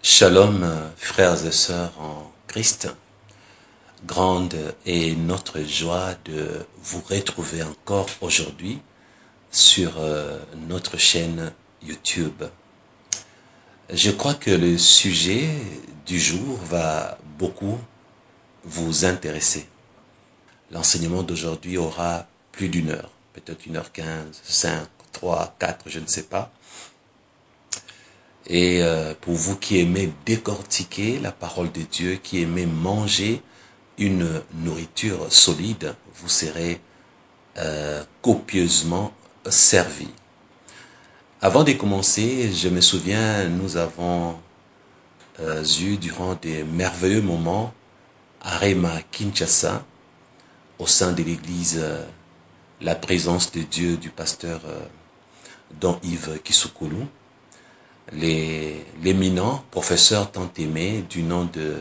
Shalom, frères et sœurs en Christ. Grande est notre joie de vous retrouver encore aujourd'hui sur notre chaîne YouTube. Je crois que le sujet du jour va beaucoup vous intéresser. L'enseignement d'aujourd'hui aura plus d'une heure, peut-être 1h15, 5, 3, 4, je ne sais pas. Et pour vous qui aimez décortiquer la parole de Dieu, qui aimez manger une nourriture solide, vous serez copieusement servi. Avant de commencer, je me souviens, nous avons eu durant des merveilleux moments à Rema, Kinshasa, au sein de l'église, la présence de Dieu du pasteur Don Yves Kisukulu, l'éminent professeur tant aimé du nom de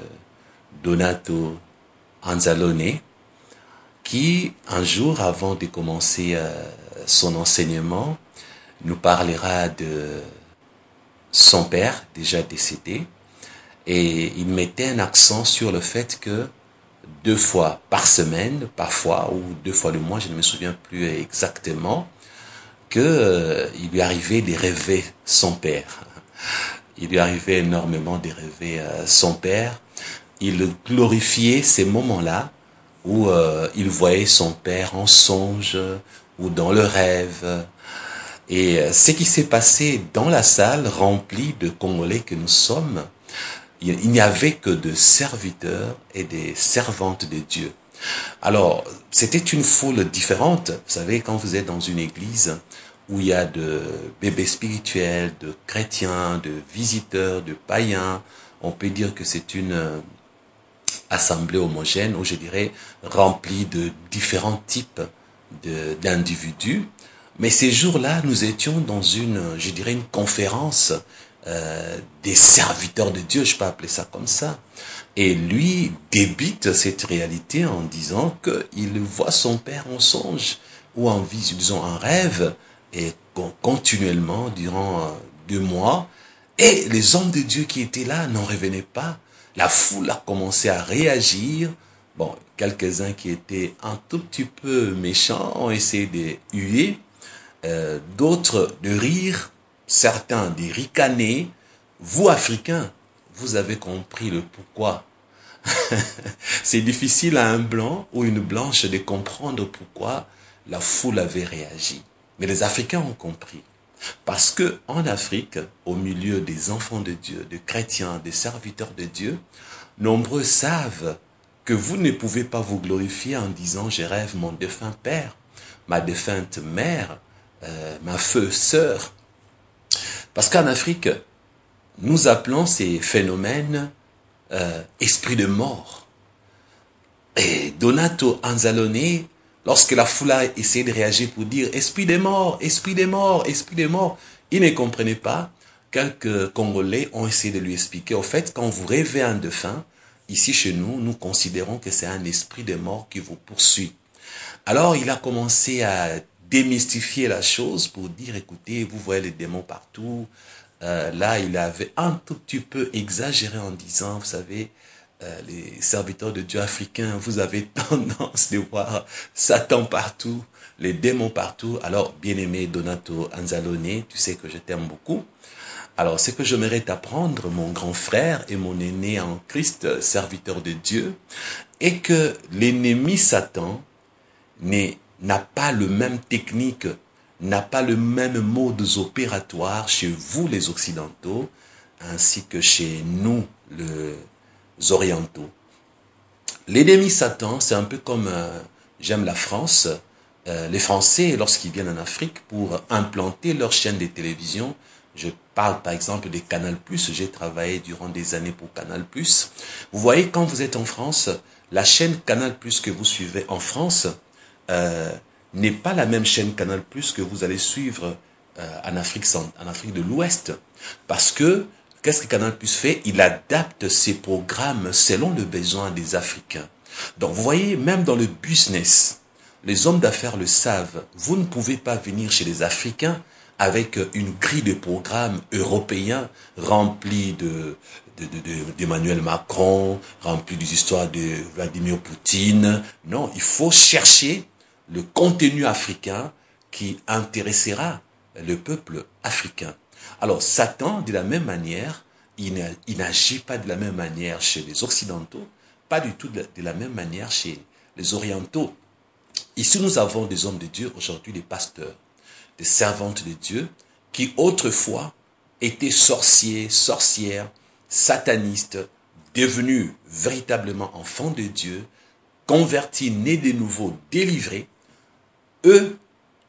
Donato Anzalone, qui un jour avant de commencer son enseignement nous parlera de son père déjà décédé, et il mettait un accent sur le fait que 2 fois par semaine, parfois, ou 2 fois le mois, je ne me souviens plus exactement, que il lui arrivait de rêver son père. Il lui arrivait énormément de rêver son père. Il glorifiait ces moments-là où il voyait son père en songe ou dans le rêve. Et ce qui s'est passé dans la salle remplie de Congolais que nous sommes, il n'y avait que de serviteurs et des servantes de Dieu. Alors, c'était une foule différente. Vous savez, quand vous êtes dans une église où il y a de bébés spirituels, de chrétiens, de visiteurs, de païens, on peut dire que c'est une assemblée homogène, ou je dirais remplie de différents types d'individus. Mais ces jours-là, nous étions dans une, je dirais, une conférence des serviteurs de Dieu, je peux appeler ça comme ça. Et lui débite cette réalité en disant qu'il voit son père en songe ou en vision, disons en rêve, et continuellement durant 2 mois. Et les hommes de Dieu qui étaient là n'en revenaient pas. La foule a commencé à réagir. Bon, quelques-uns qui étaient un tout petit peu méchants ont essayé de huer, d'autres de rire, certains de ricaner. Vous, Africains, vous avez compris le pourquoi. C'est difficile à un blanc ou une blanche de comprendre pourquoi la foule avait réagi. Mais les Africains ont compris. Parce que en Afrique, au milieu des enfants de Dieu, des chrétiens, des serviteurs de Dieu, nombreux savent que vous ne pouvez pas vous glorifier en disant « je rêve mon défunt père, ma défunte mère, ma feu sœur ». Parce qu'en Afrique, nous appelons ces phénomènes esprit de mort. Et Donato Anzalone, lorsque la foule a essayé de réagir pour dire « esprit des morts, esprit des morts, esprit des morts », il ne comprenait pas. Quelques Congolais ont essayé de lui expliquer, au fait, quand vous rêvez un défunt, ici chez nous, nous considérons que c'est un esprit de mort qui vous poursuit. Alors il a commencé à démystifier la chose pour dire, écoutez, vous voyez les démons partout. Là, il avait un tout petit peu exagéré en disant, vous savez, les serviteurs de Dieu africains, vous avez tendance de voir Satan partout, les démons partout. Alors, bien-aimé Donato Anzalone, tu sais que je t'aime beaucoup. Alors, ce que j'aimerais t'apprendre, mon grand frère et mon aîné en Christ, serviteur de Dieu, est que l'ennemi Satan n'a pas le même technique, n'a pas le même modus opératoire chez vous les Occidentaux, ainsi que chez nous les Orientaux. L'ennemi Satan, c'est un peu comme, j'aime la France, les Français, lorsqu'ils viennent en Afrique pour implanter leur chaîne de télévision, je parle par exemple de Canal+, j'ai travaillé durant des années pour Canal+. Vous voyez, quand vous êtes en France, la chaîne Canal+, que vous suivez en France, n'est pas la même chaîne Canal+, que vous allez suivre en Afrique de l'Ouest. Parce que, qu'est-ce que Canal+ fait? Il adapte ses programmes selon le besoin des Africains. Donc, vous voyez, même dans le business, les hommes d'affaires le savent, vous ne pouvez pas venir chez les Africains avec une grille de programmes européens remplis d'Emmanuel Macron, remplis des histoires de Vladimir Poutine. Non, il faut chercher le contenu africain qui intéressera le peuple africain. Alors Satan, de la même manière, il n'agit pas de la même manière chez les Occidentaux, pas du tout de la même manière chez les Orientaux. Ici, nous avons des hommes de Dieu, aujourd'hui des pasteurs, des servantes de Dieu, qui autrefois étaient sorciers, sorcières, satanistes, devenus véritablement enfants de Dieu, convertis, nés de nouveau, délivrés. Eux,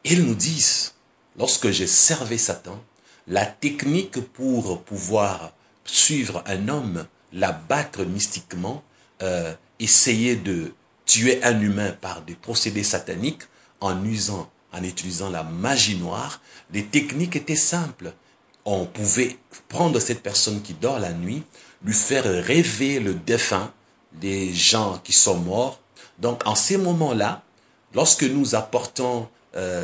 ils nous disent, lorsque j'ai servi Satan, la technique pour pouvoir suivre un homme, l'abattre mystiquement, essayer de tuer un humain par des procédés sataniques en utilisant la magie noire, les techniques étaient simples. On pouvait prendre cette personne qui dort la nuit, lui faire rêver le défunt, des gens qui sont morts. Donc en ces moments-là, lorsque nous apportons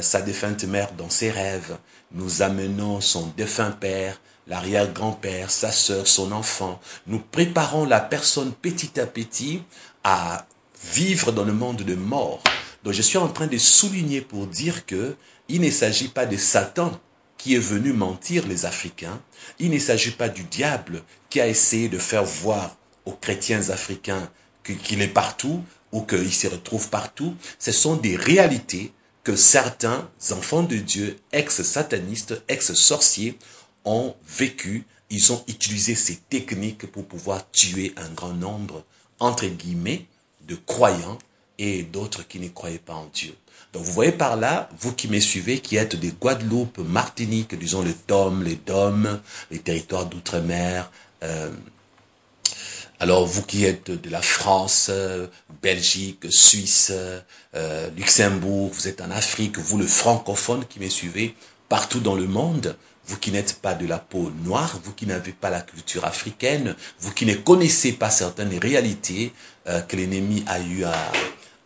sa défunte mère dans ses rêves, nous amenons son défunt père, l'arrière-grand-père, sa sœur, son enfant, nous préparons la personne petit à petit à vivre dans le monde de mort. Donc je suis en train de souligner pour dire que il ne s'agit pas de Satan qui est venu mentir les Africains, il ne s'agit pas du diable qui a essayé de faire voir aux chrétiens africains qu'il est partout ou qu'il se retrouve partout. Ce sont des réalités que certains enfants de Dieu, ex-satanistes, ex-sorciers, ont vécu. Ils ont utilisé ces techniques pour pouvoir tuer un grand nombre, entre guillemets, de croyants et d'autres qui ne croyaient pas en Dieu. Donc vous voyez par là, vous qui me suivez, qui êtes des Guadeloupe, Martinique, disons les DOM, les territoires d'outre-mer, alors vous qui êtes de la France, Belgique, Suisse, Luxembourg, vous êtes en Afrique, vous le francophone qui me suivez, partout dans le monde, vous qui n'êtes pas de la peau noire, vous qui n'avez pas la culture africaine, vous qui ne connaissez pas certaines réalités que l'ennemi a eu à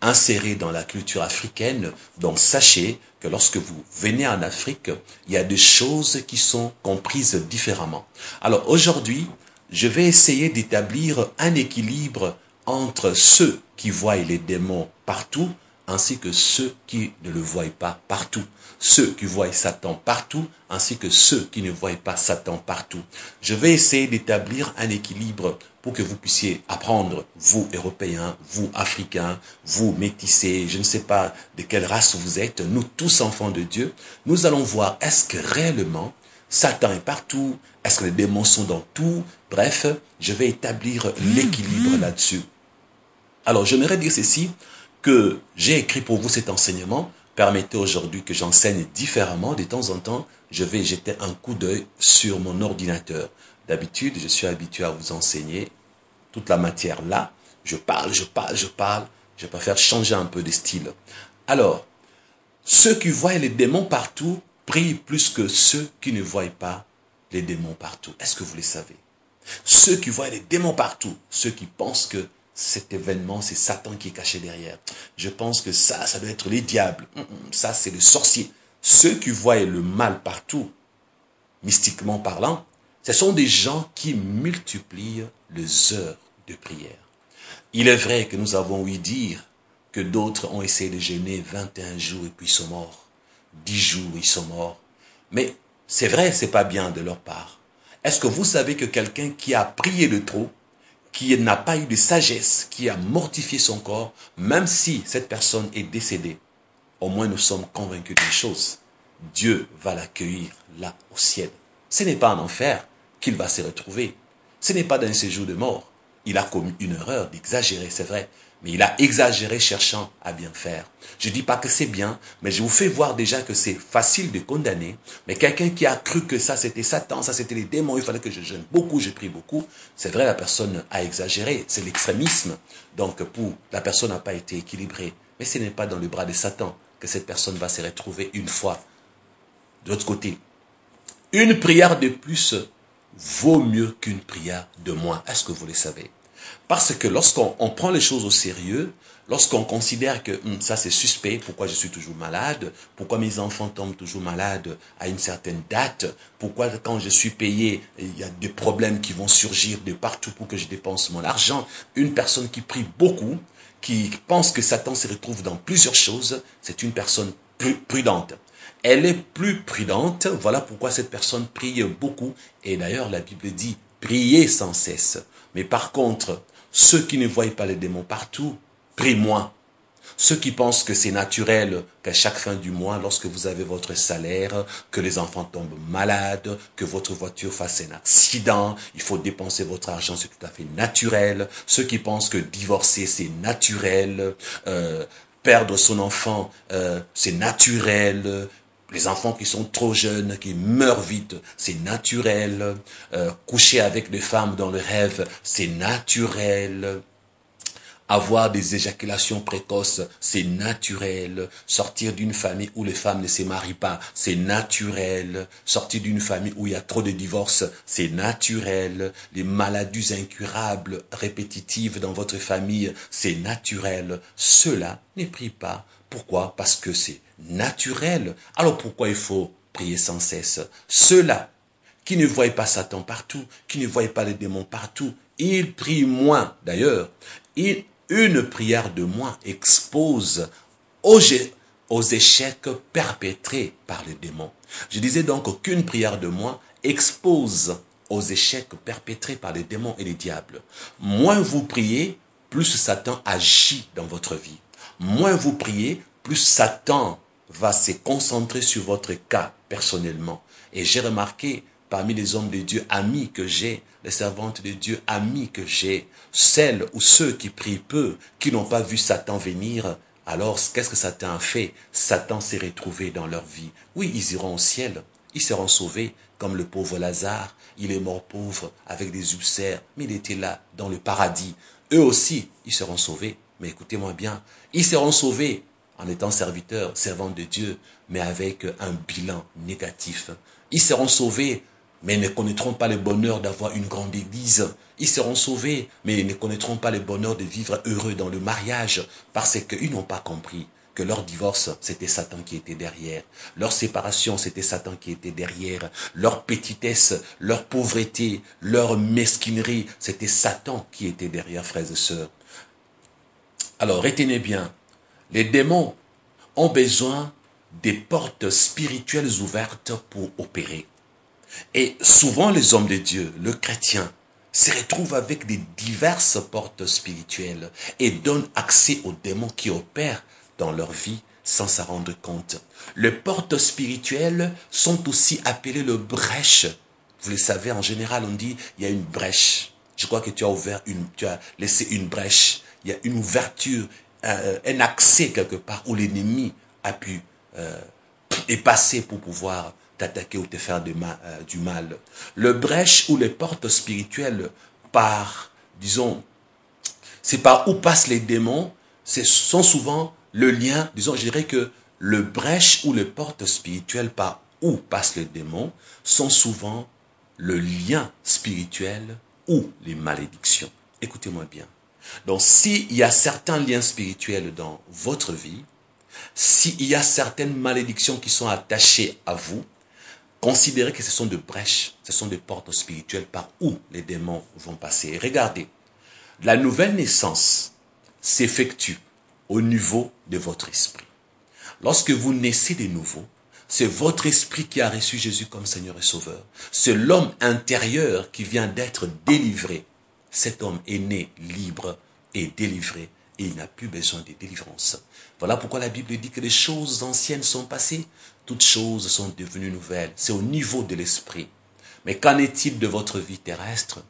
insérer dans la culture africaine, donc sachez que lorsque vous venez en Afrique, il y a des choses qui sont comprises différemment. Alors aujourd'hui, je vais essayer d'établir un équilibre entre ceux qui voient les démons partout, ainsi que ceux qui ne le voient pas partout. Ceux qui voient Satan partout, ainsi que ceux qui ne voient pas Satan partout. Je vais essayer d'établir un équilibre pour que vous puissiez apprendre, vous Européens, vous Africains, vous métissés, je ne sais pas de quelle race vous êtes, nous tous enfants de Dieu, nous allons voir est-ce que réellement Satan est partout, est-ce que les démons sont dans tout, bref, je vais établir l'équilibre là-dessus. Alors j'aimerais dire ceci, que j'ai écrit pour vous cet enseignement. Permettez aujourd'hui que j'enseigne différemment. De temps en temps, je vais jeter un coup d'œil sur mon ordinateur. D'habitude, je suis habitué à vous enseigner toute la matière là. Je parle. Je préfère changer un peu de style. Alors, ceux qui voient les démons partout prient plus que ceux qui ne voient pas les démons partout. Est-ce que vous le savez? Ceux qui voient les démons partout, ceux qui pensent que cet événement, c'est Satan qui est caché derrière. Je pense que ça doit être les diables. Ça, c'est le sorcier. Ceux qui voient le mal partout, mystiquement parlant, ce sont des gens qui multiplient les heures de prière. Il est vrai que nous avons ouï dire que d'autres ont essayé de jeûner 21 jours et puis ils sont morts. 10 jours, ils sont morts. Mais c'est vrai, c'est pas bien de leur part. Est-ce que vous savez que quelqu'un qui a prié de trop, qui n'a pas eu de sagesse, qui a mortifié son corps, même si cette personne est décédée, au moins nous sommes convaincus d'une chose. Dieu va l'accueillir là au ciel. Ce n'est pas en enfer qu'il va se retrouver. Ce n'est pas dans un séjour de mort. Il a commis une erreur d'exagérer, c'est vrai. Mais il a exagéré cherchant à bien faire. Je ne dis pas que c'est bien, mais je vous fais voir déjà que c'est facile de condamner. Mais quelqu'un qui a cru que ça c'était Satan, ça c'était les démons, il fallait que je jeûne beaucoup, je prie beaucoup. C'est vrai, la personne a exagéré, c'est l'extrémisme. Donc la personne n'a pas été équilibrée. Mais ce n'est pas dans le bras de Satan que cette personne va se retrouver une fois. De l'autre côté, une prière de plus vaut mieux qu'une prière de moins. Est-ce que vous le savez? Parce que lorsqu'on prend les choses au sérieux, lorsqu'on considère que ça c'est suspect, pourquoi je suis toujours malade, pourquoi mes enfants tombent toujours malades à une certaine date, pourquoi quand je suis payé, il y a des problèmes qui vont surgir de partout pour que je dépense mon argent. Une personne qui prie beaucoup, qui pense que Satan se retrouve dans plusieurs choses, c'est une personne prudente. Elle est plus prudente, voilà pourquoi cette personne prie beaucoup. Et d'ailleurs, la Bible dit, priez sans cesse. Mais par contre, ceux qui ne voient pas les démons partout, prient moins. Ceux qui pensent que c'est naturel qu'à chaque fin du mois, lorsque vous avez votre salaire, que les enfants tombent malades, que votre voiture fasse un accident, il faut dépenser votre argent, c'est tout à fait naturel. Ceux qui pensent que divorcer, c'est naturel, perdre son enfant, c'est naturel. Les enfants qui sont trop jeunes, qui meurent vite, c'est naturel. Coucher avec des femmes dans le rêve, c'est naturel. Avoir des éjaculations précoces, c'est naturel. Sortir d'une famille où les femmes ne se marient pas, c'est naturel. Sortir d'une famille où il y a trop de divorces, c'est naturel. Les maladies incurables, répétitives dans votre famille, c'est naturel. Ceux-là ne prient pas. Pourquoi? Parce que c'est naturel. Alors pourquoi il faut prier sans cesse? Ceux-là qui ne voient pas Satan partout, qui ne voient pas les démons partout, ils prient moins. D'ailleurs, une prière de moins expose aux échecs perpétrés par les démons. Je disais donc qu'une prière de moins expose aux échecs perpétrés par les démons et les diables. Moins vous priez, plus Satan agit dans votre vie. Moins vous priez, plus Satan va se concentrer sur votre cas personnellement. Et j'ai remarqué parmi les hommes de Dieu amis que j'ai, les servantes de Dieu amis que j'ai, celles ou ceux qui prient peu, qui n'ont pas vu Satan venir, alors qu'est-ce que Satan a fait? Satan s'est retrouvé dans leur vie. Oui, ils iront au ciel, ils seront sauvés, comme le pauvre Lazare. Il est mort pauvre, avec des ulcères, mais il était là, dans le paradis. Eux aussi, ils seront sauvés. Mais écoutez-moi bien, ils seront sauvés en étant serviteurs, servants de Dieu, mais avec un bilan négatif. Ils seront sauvés, mais ils ne connaîtront pas le bonheur d'avoir une grande église. Ils seront sauvés, mais ils ne connaîtront pas le bonheur de vivre heureux dans le mariage, parce qu'ils n'ont pas compris que leur divorce, c'était Satan qui était derrière. Leur séparation, c'était Satan qui était derrière. Leur petitesse, leur pauvreté, leur mesquinerie, c'était Satan qui était derrière, frères et sœurs. Alors, retenez bien, les démons ont besoin des portes spirituelles ouvertes pour opérer. Et souvent, les hommes de Dieu, le chrétien, se retrouvent avec des diverses portes spirituelles et donnent accès aux démons qui opèrent dans leur vie sans s'en rendre compte. Les portes spirituelles sont aussi appelées le brèche. Vous le savez, en général, on dit, il y a une brèche. Je crois que tu as laissé une brèche. Il y a une ouverture, un accès quelque part où l'ennemi a pu passer pour pouvoir t'attaquer ou te faire du mal. Le brèche ou les portes spirituelles c'est par où passent les démons, ce sont souvent le lien, je dirais que le brèche ou les portes spirituelles par où passent les démons sont souvent le lien spirituel ou les malédictions. Écoutez-moi bien. Donc, s'il y a certains liens spirituels dans votre vie, s'il y a certaines malédictions qui sont attachées à vous, considérez que ce sont des brèches, ce sont des portes spirituelles par où les démons vont passer. Regardez, la nouvelle naissance s'effectue au niveau de votre esprit. Lorsque vous naissez de nouveau, c'est votre esprit qui a reçu Jésus comme Seigneur et Sauveur. C'est l'homme intérieur qui vient d'être délivré. Cet homme est né libre et délivré et il n'a plus besoin de délivrance. Voilà pourquoi la Bible dit que les choses anciennes sont passées, toutes choses sont devenues nouvelles. C'est au niveau de l'esprit. Mais qu'en est-il de votre vie terrestre?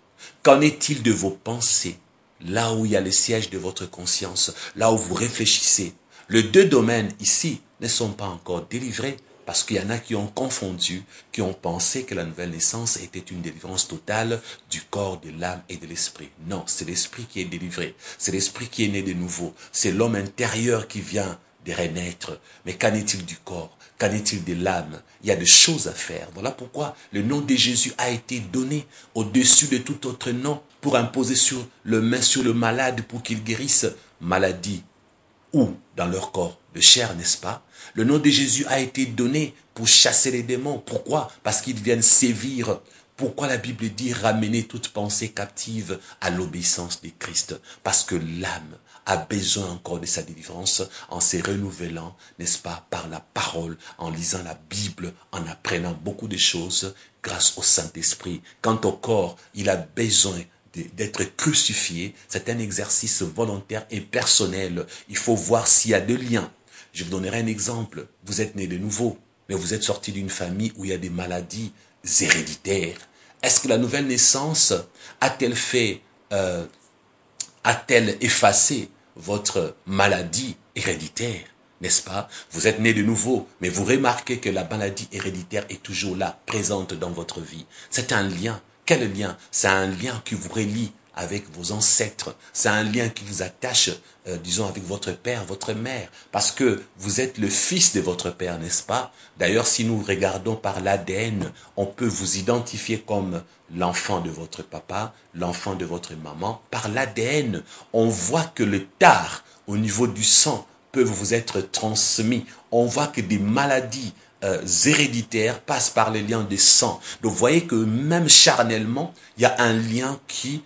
Qu'en est-il de vos pensées? Là où il y a le siège de votre conscience, là où vous réfléchissez. Les deux domaines ici ne sont pas encore délivrés parce qu'il y en a qui ont confondu, qui ont pensé que la nouvelle naissance était une délivrance totale du corps, de l'âme et de l'esprit. Non, c'est l'esprit qui est délivré. C'est l'esprit qui est né de nouveau. C'est l'homme intérieur qui vient de renaître. Mais qu'en est-il du corps? Qu'en est-il de l'âme? Il y a des choses à faire. Voilà pourquoi le nom de Jésus a été donné au-dessus de tout autre nom. pour imposer sur le main sur le malade pour qu'il guérisse maladie ou dans leur corps de chair, n'est-ce pas? Le nom de Jésus a été donné pour chasser les démons. Pourquoi? Parce qu'ils viennent sévir. Pourquoi la Bible dit ramener toute pensée captive à l'obéissance de Christ? Parce que l'âme a besoin encore de sa délivrance en se renouvelant, n'est-ce pas, par la parole, en lisant la Bible, en apprenant beaucoup de choses grâce au Saint-Esprit. Quant au corps, il a besoin d'être crucifié. C'est un exercice volontaire et personnel. Il faut voir s'il y a des liens. Je vous donnerai un exemple. Vous êtes né de nouveau, mais vous êtes sorti d'une famille où il y a des maladies héréditaires. Est-ce que la nouvelle naissance a-t-elle effacé votre maladie héréditaire? N'est-ce pas? Vous êtes né de nouveau, mais vous remarquez que la maladie héréditaire est toujours là, présente dans votre vie. C'est un lien. Quel lien? C'est un lien qui vous relie avec vos ancêtres. C'est un lien qui vous attache, disons, avec votre père, votre mère. Parce que vous êtes le fils de votre père, n'est-ce pas? D'ailleurs, si nous regardons par l'ADN, on peut vous identifier comme l'enfant de votre papa, l'enfant de votre maman. Par l'ADN, on voit que le tard, au niveau du sang, peuvent vous être transmis. On voit que des maladies héréditaires passent par les liens de sang. Donc, vous voyez que même charnellement, il y a un lien qui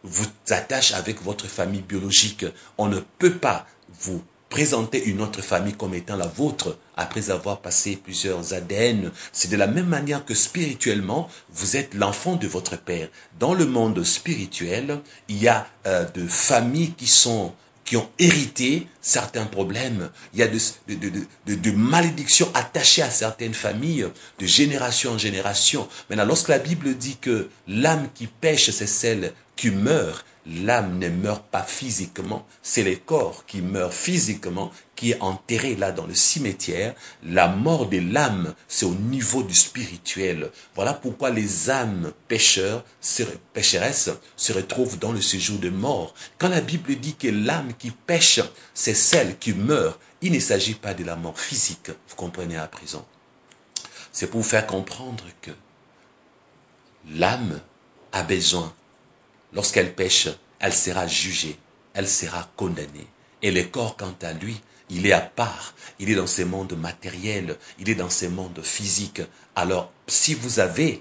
vous attache avec votre famille biologique. On ne peut pas vous présenter une autre famille comme étant la vôtre après avoir passé plusieurs ADN. C'est de la même manière que spirituellement, vous êtes l'enfant de votre père. Dans le monde spirituel, il y a de familles qui ont hérité certains problèmes. Il y a de malédictions attachées à certaines familles, de génération en génération. Maintenant, lorsque la Bible dit que l'âme qui pêche, c'est celle qui meurt, l'âme ne meurt pas physiquement, c'est le corps qui meurt physiquement, qui est enterré là dans le cimetière. La mort de l'âme, c'est au niveau du spirituel. Voilà pourquoi les âmes pécheresses se retrouvent dans le séjour de mort. Quand la Bible dit que l'âme qui pêche, c'est celle qui meurt, il ne s'agit pas de la mort physique. Vous comprenez à présent? C'est pour vous faire comprendre que l'âme a besoin. Lorsqu'elle pêche, elle sera jugée, elle sera condamnée. Et le corps, quant à lui, il est à part, il est dans ce monde matériel, il est dans ce monde physique. Alors, si vous avez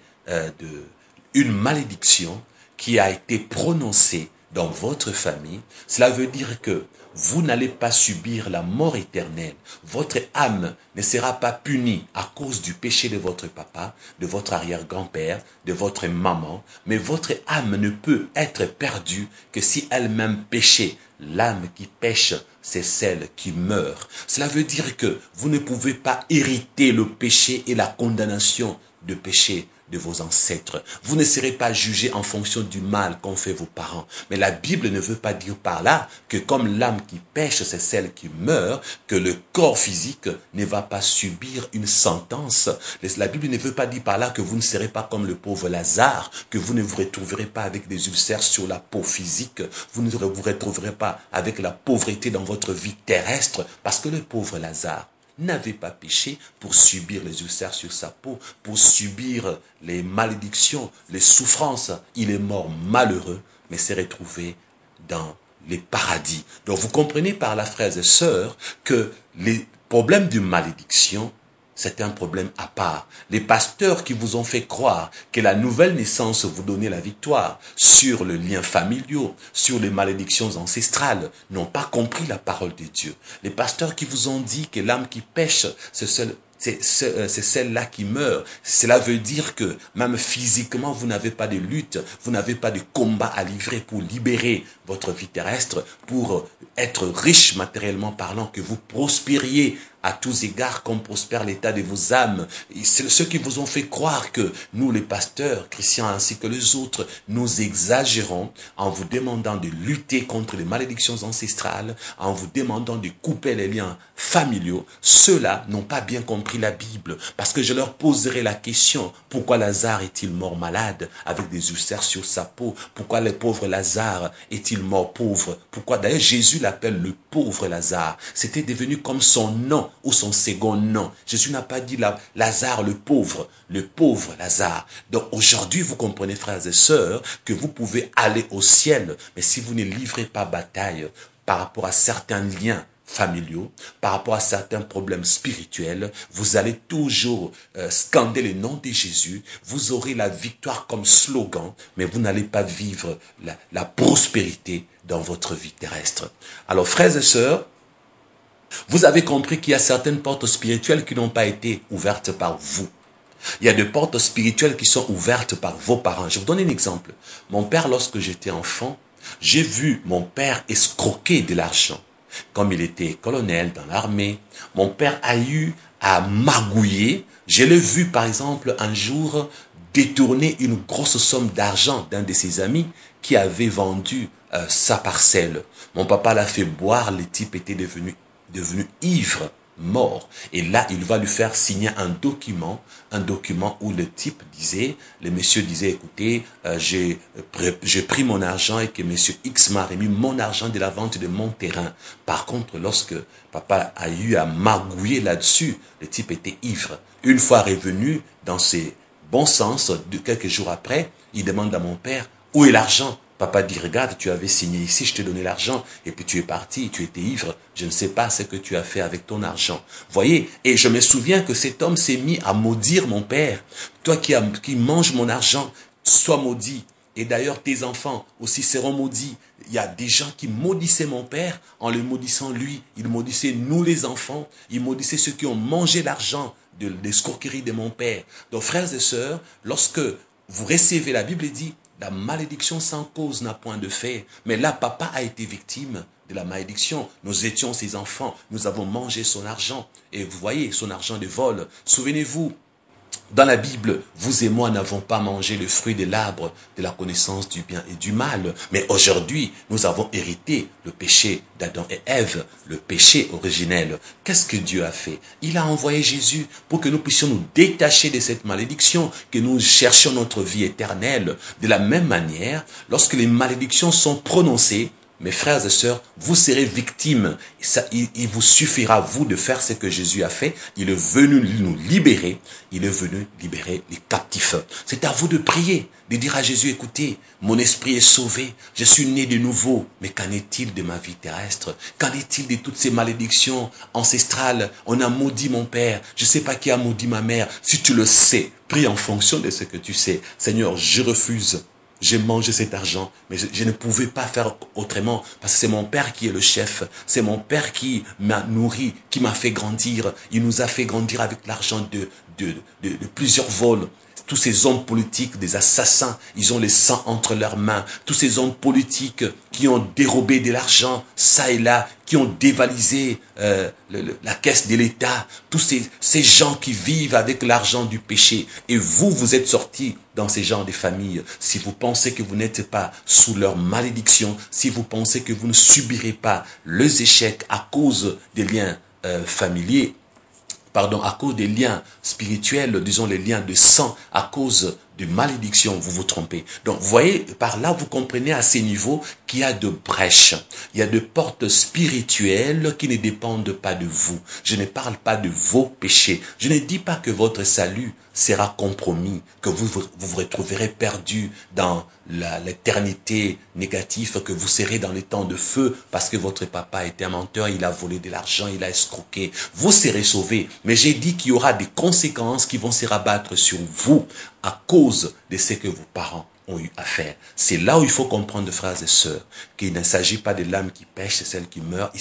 une malédiction qui a été prononcée dans votre famille, cela veut dire que vous n'allez pas subir la mort éternelle. Votre âme ne sera pas punie à cause du péché de votre papa, de votre arrière-grand-père, de votre maman, mais votre âme ne peut être perdue que si elle-même péchait. L'âme qui pêche, c'est celle qui meurt. Cela veut dire que vous ne pouvez pas hériter le péché et la condamnation de péché de vos ancêtres. Vous ne serez pas jugé en fonction du mal qu'ont fait vos parents. Mais la Bible ne veut pas dire par là que comme l'âme qui pêche, c'est celle qui meurt, que le corps physique ne va pas subir une sentence. La Bible ne veut pas dire par là que vous ne serez pas comme le pauvre Lazare, que vous ne vous retrouverez pas avec des ulcères sur la peau physique, vous ne vous retrouverez pas avec la pauvreté dans votre vie terrestre, parce que le pauvre Lazare n'avait pas péché pour subir les ulcères sur sa peau, pour subir les malédictions, les souffrances. Il est mort malheureux, mais s'est retrouvé dans les paradis. Donc vous comprenez par là, frères et sœurs, que les problèmes de malédiction, c'est un problème à part. Les pasteurs qui vous ont fait croire que la nouvelle naissance vous donnait la victoire sur le lien familial, sur les malédictions ancestrales, n'ont pas compris la parole de Dieu. Les pasteurs qui vous ont dit que l'âme qui pêche, c'est celle-là qui meurt. Cela veut dire que même physiquement, vous n'avez pas de lutte, vous n'avez pas de combat à livrer pour libérer votre vie terrestre, pour être riche matériellement parlant, que vous prospériez à tous égards comme prospère l'état de vos âmes. C'est ceux qui vous ont fait croire que nous, les pasteurs, chrétiens ainsi que les autres, nous exagérons en vous demandant de lutter contre les malédictions ancestrales, en vous demandant de couper les liens familiaux. Ceux-là n'ont pas bien compris la Bible, parce que je leur poserai la question, pourquoi Lazare est-il mort malade avec des ulcères sur sa peau? Pourquoi le pauvre Lazare est-il mort pauvre? Pourquoi d'ailleurs Jésus l'appelle le pauvre Lazare? C'était devenu comme son nom ou son second nom. Jésus n'a pas dit Lazare le pauvre Lazare. Donc aujourd'hui, vous comprenez, frères et sœurs, que vous pouvez aller au ciel, mais si vous ne livrez pas bataille par rapport à certains liens familiaux, par rapport à certains problèmes spirituels, vous allez toujours scander le nom de Jésus, vous aurez la victoire comme slogan, mais vous n'allez pas vivre la prospérité dans votre vie terrestre. Alors frères et sœurs, vous avez compris qu'il y a certaines portes spirituelles qui n'ont pas été ouvertes par vous. Il y a des portes spirituelles qui sont ouvertes par vos parents. Je vais vous donner un exemple. Mon père, lorsque j'étais enfant, j'ai vu mon père escroquer de l'argent. Comme il était colonel dans l'armée, mon père a eu à magouiller. Je l'ai vu, par exemple, un jour détourner une grosse somme d'argent d'un de ses amis qui avait vendu sa parcelle. Mon papa l'a fait boire, le type était devenu ivre, mort. Et là, il va lui faire signer un document où le type disait, le monsieur disait, écoutez, j'ai pris mon argent et que monsieur X m'a remis mon argent de la vente de mon terrain. Par contre, lorsque papa a eu à magouiller là-dessus, le type était ivre. Une fois revenu dans ses bons sens, quelques jours après, il demande à mon père, où est l'argent? Papa dit, regarde, tu avais signé ici, je t'ai donné l'argent, et puis tu es parti, tu étais ivre, je ne sais pas ce que tu as fait avec ton argent. Voyez, et je me souviens que cet homme s'est mis à maudire mon père. Toi qui manges mon argent, sois maudit. Et d'ailleurs, tes enfants aussi seront maudits. Il y a des gens qui maudissaient mon père en le maudissant lui. Ils maudissaient nous les enfants. Ils maudissaient ceux qui ont mangé l'argent de l'escroquerie de mon père. Donc frères et sœurs, lorsque vous recevez, la Bible dit, la malédiction sans cause n'a point de fait. Mais là, papa a été victime de la malédiction. Nous étions ses enfants. Nous avons mangé son argent. Et vous voyez, son argent de vol. Souvenez-vous, dans la Bible, vous et moi n'avons pas mangé le fruit de l'arbre de la connaissance du bien et du mal. Mais aujourd'hui, nous avons hérité le péché d'Adam et Ève, le péché originel. Qu'est-ce que Dieu a fait? Il a envoyé Jésus pour que nous puissions nous détacher de cette malédiction, que nous cherchions notre vie éternelle. De la même manière, lorsque les malédictions sont prononcées, mes frères et sœurs, vous serez victimes. Il vous suffira, vous, de faire ce que Jésus a fait. Il est venu nous libérer. Il est venu libérer les captifs. C'est à vous de prier, de dire à Jésus, écoutez, mon esprit est sauvé. Je suis né de nouveau. Mais qu'en est-il de ma vie terrestre? Qu'en est-il de toutes ces malédictions ancestrales? On a maudit mon père. Je ne sais pas qui a maudit ma mère. Si tu le sais, prie en fonction de ce que tu sais. Seigneur, je refuse. J'ai mangé cet argent, mais je ne pouvais pas faire autrement, parce que c'est mon père qui est le chef, c'est mon père qui m'a nourri, qui m'a fait grandir. Il nous a fait grandir avec l'argent de plusieurs vols. Tous ces hommes politiques, des assassins, ils ont le sang entre leurs mains. Tous ces hommes politiques qui ont dérobé de l'argent, ça et là, qui ont dévalisé la caisse de l'État. Tous ces gens qui vivent avec l'argent du péché. Et vous, vous êtes sortis dans ces genres de familles. Si vous pensez que vous n'êtes pas sous leur malédiction, si vous pensez que vous ne subirez pas les échecs à cause des liens familiers, à cause des liens spirituels, disons les liens de sang, à cause de malédiction, vous vous trompez. Donc, vous voyez, par là, vous comprenez à ces niveaux qu'il y a de brèches. Il y a de portes spirituelles qui ne dépendent pas de vous. Je ne parle pas de vos péchés. Je ne dis pas que votre salut sera compromis, que vous vous retrouverez perdu dans l'éternité négative, que vous serez dans les temps de feu parce que votre papa était un menteur, il a volé de l'argent, il a escroqué. Vous serez sauvés. Mais j'ai dit qu'il y aura des conséquences qui vont se rabattre sur vous à cause de ce que vos parents ont eu à faire. C'est là où il faut comprendre, frères et sœurs, qu'il ne s'agit pas de l'âme qui pêche, c'est celle qui meurt.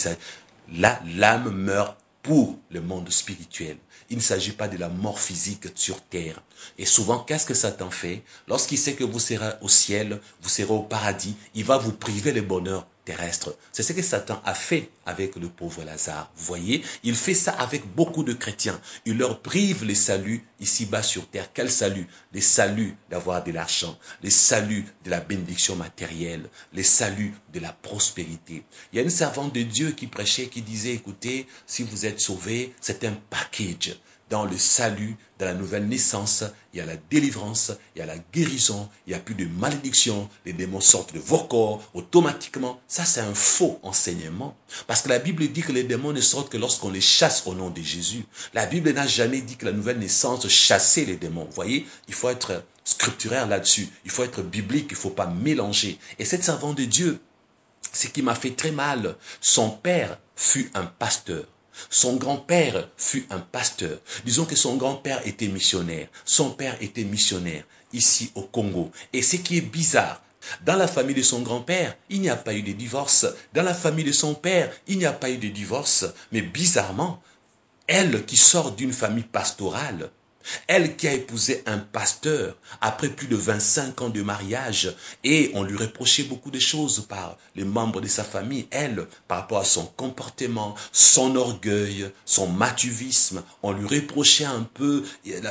Là, l'âme meurt pour le monde spirituel. Il ne s'agit pas de la mort physique sur terre. Et souvent, qu'est-ce que Satan fait? Lorsqu'il sait que vous serez au ciel, vous serez au paradis, il va vous priver le bonheur terrestre. C'est ce que Satan a fait avec le pauvre Lazare. Vous voyez, il fait ça avec beaucoup de chrétiens. Il leur prive les saluts ici-bas sur terre. Quel salut? Les saluts d'avoir de l'argent, les saluts de la bénédiction matérielle, les saluts de la prospérité. Il y a une servante de Dieu qui prêchait, qui disait, écoutez, si vous êtes sauvés, c'est un package. dans le salut, dans la nouvelle naissance, il y a la délivrance, il y a la guérison, il n'y a plus de malédiction, les démons sortent de vos corps automatiquement. Ça, c'est un faux enseignement. Parce que la Bible dit que les démons ne sortent que lorsqu'on les chasse au nom de Jésus. La Bible n'a jamais dit que la nouvelle naissance chassait les démons. Vous voyez, il faut être scripturaire là-dessus. Il faut être biblique, il ne faut pas mélanger. Et cette servante de Dieu, ce qui m'a fait très mal, son père fut un pasteur. Son grand-père fut un pasteur. Disons que son grand-père était missionnaire. Son père était missionnaire ici au Congo. Et ce qui est bizarre, dans la famille de son grand-père, il n'y a pas eu de divorce. Dans la famille de son père, il n'y a pas eu de divorce. Mais bizarrement, elle qui sort d'une famille pastorale, elle qui a épousé un pasteur après plus de 25 ans de mariage et on lui reprochait beaucoup de choses par les membres de sa famille, elle, par rapport à son comportement, son orgueil, son matuvisme, on lui reprochait un peu,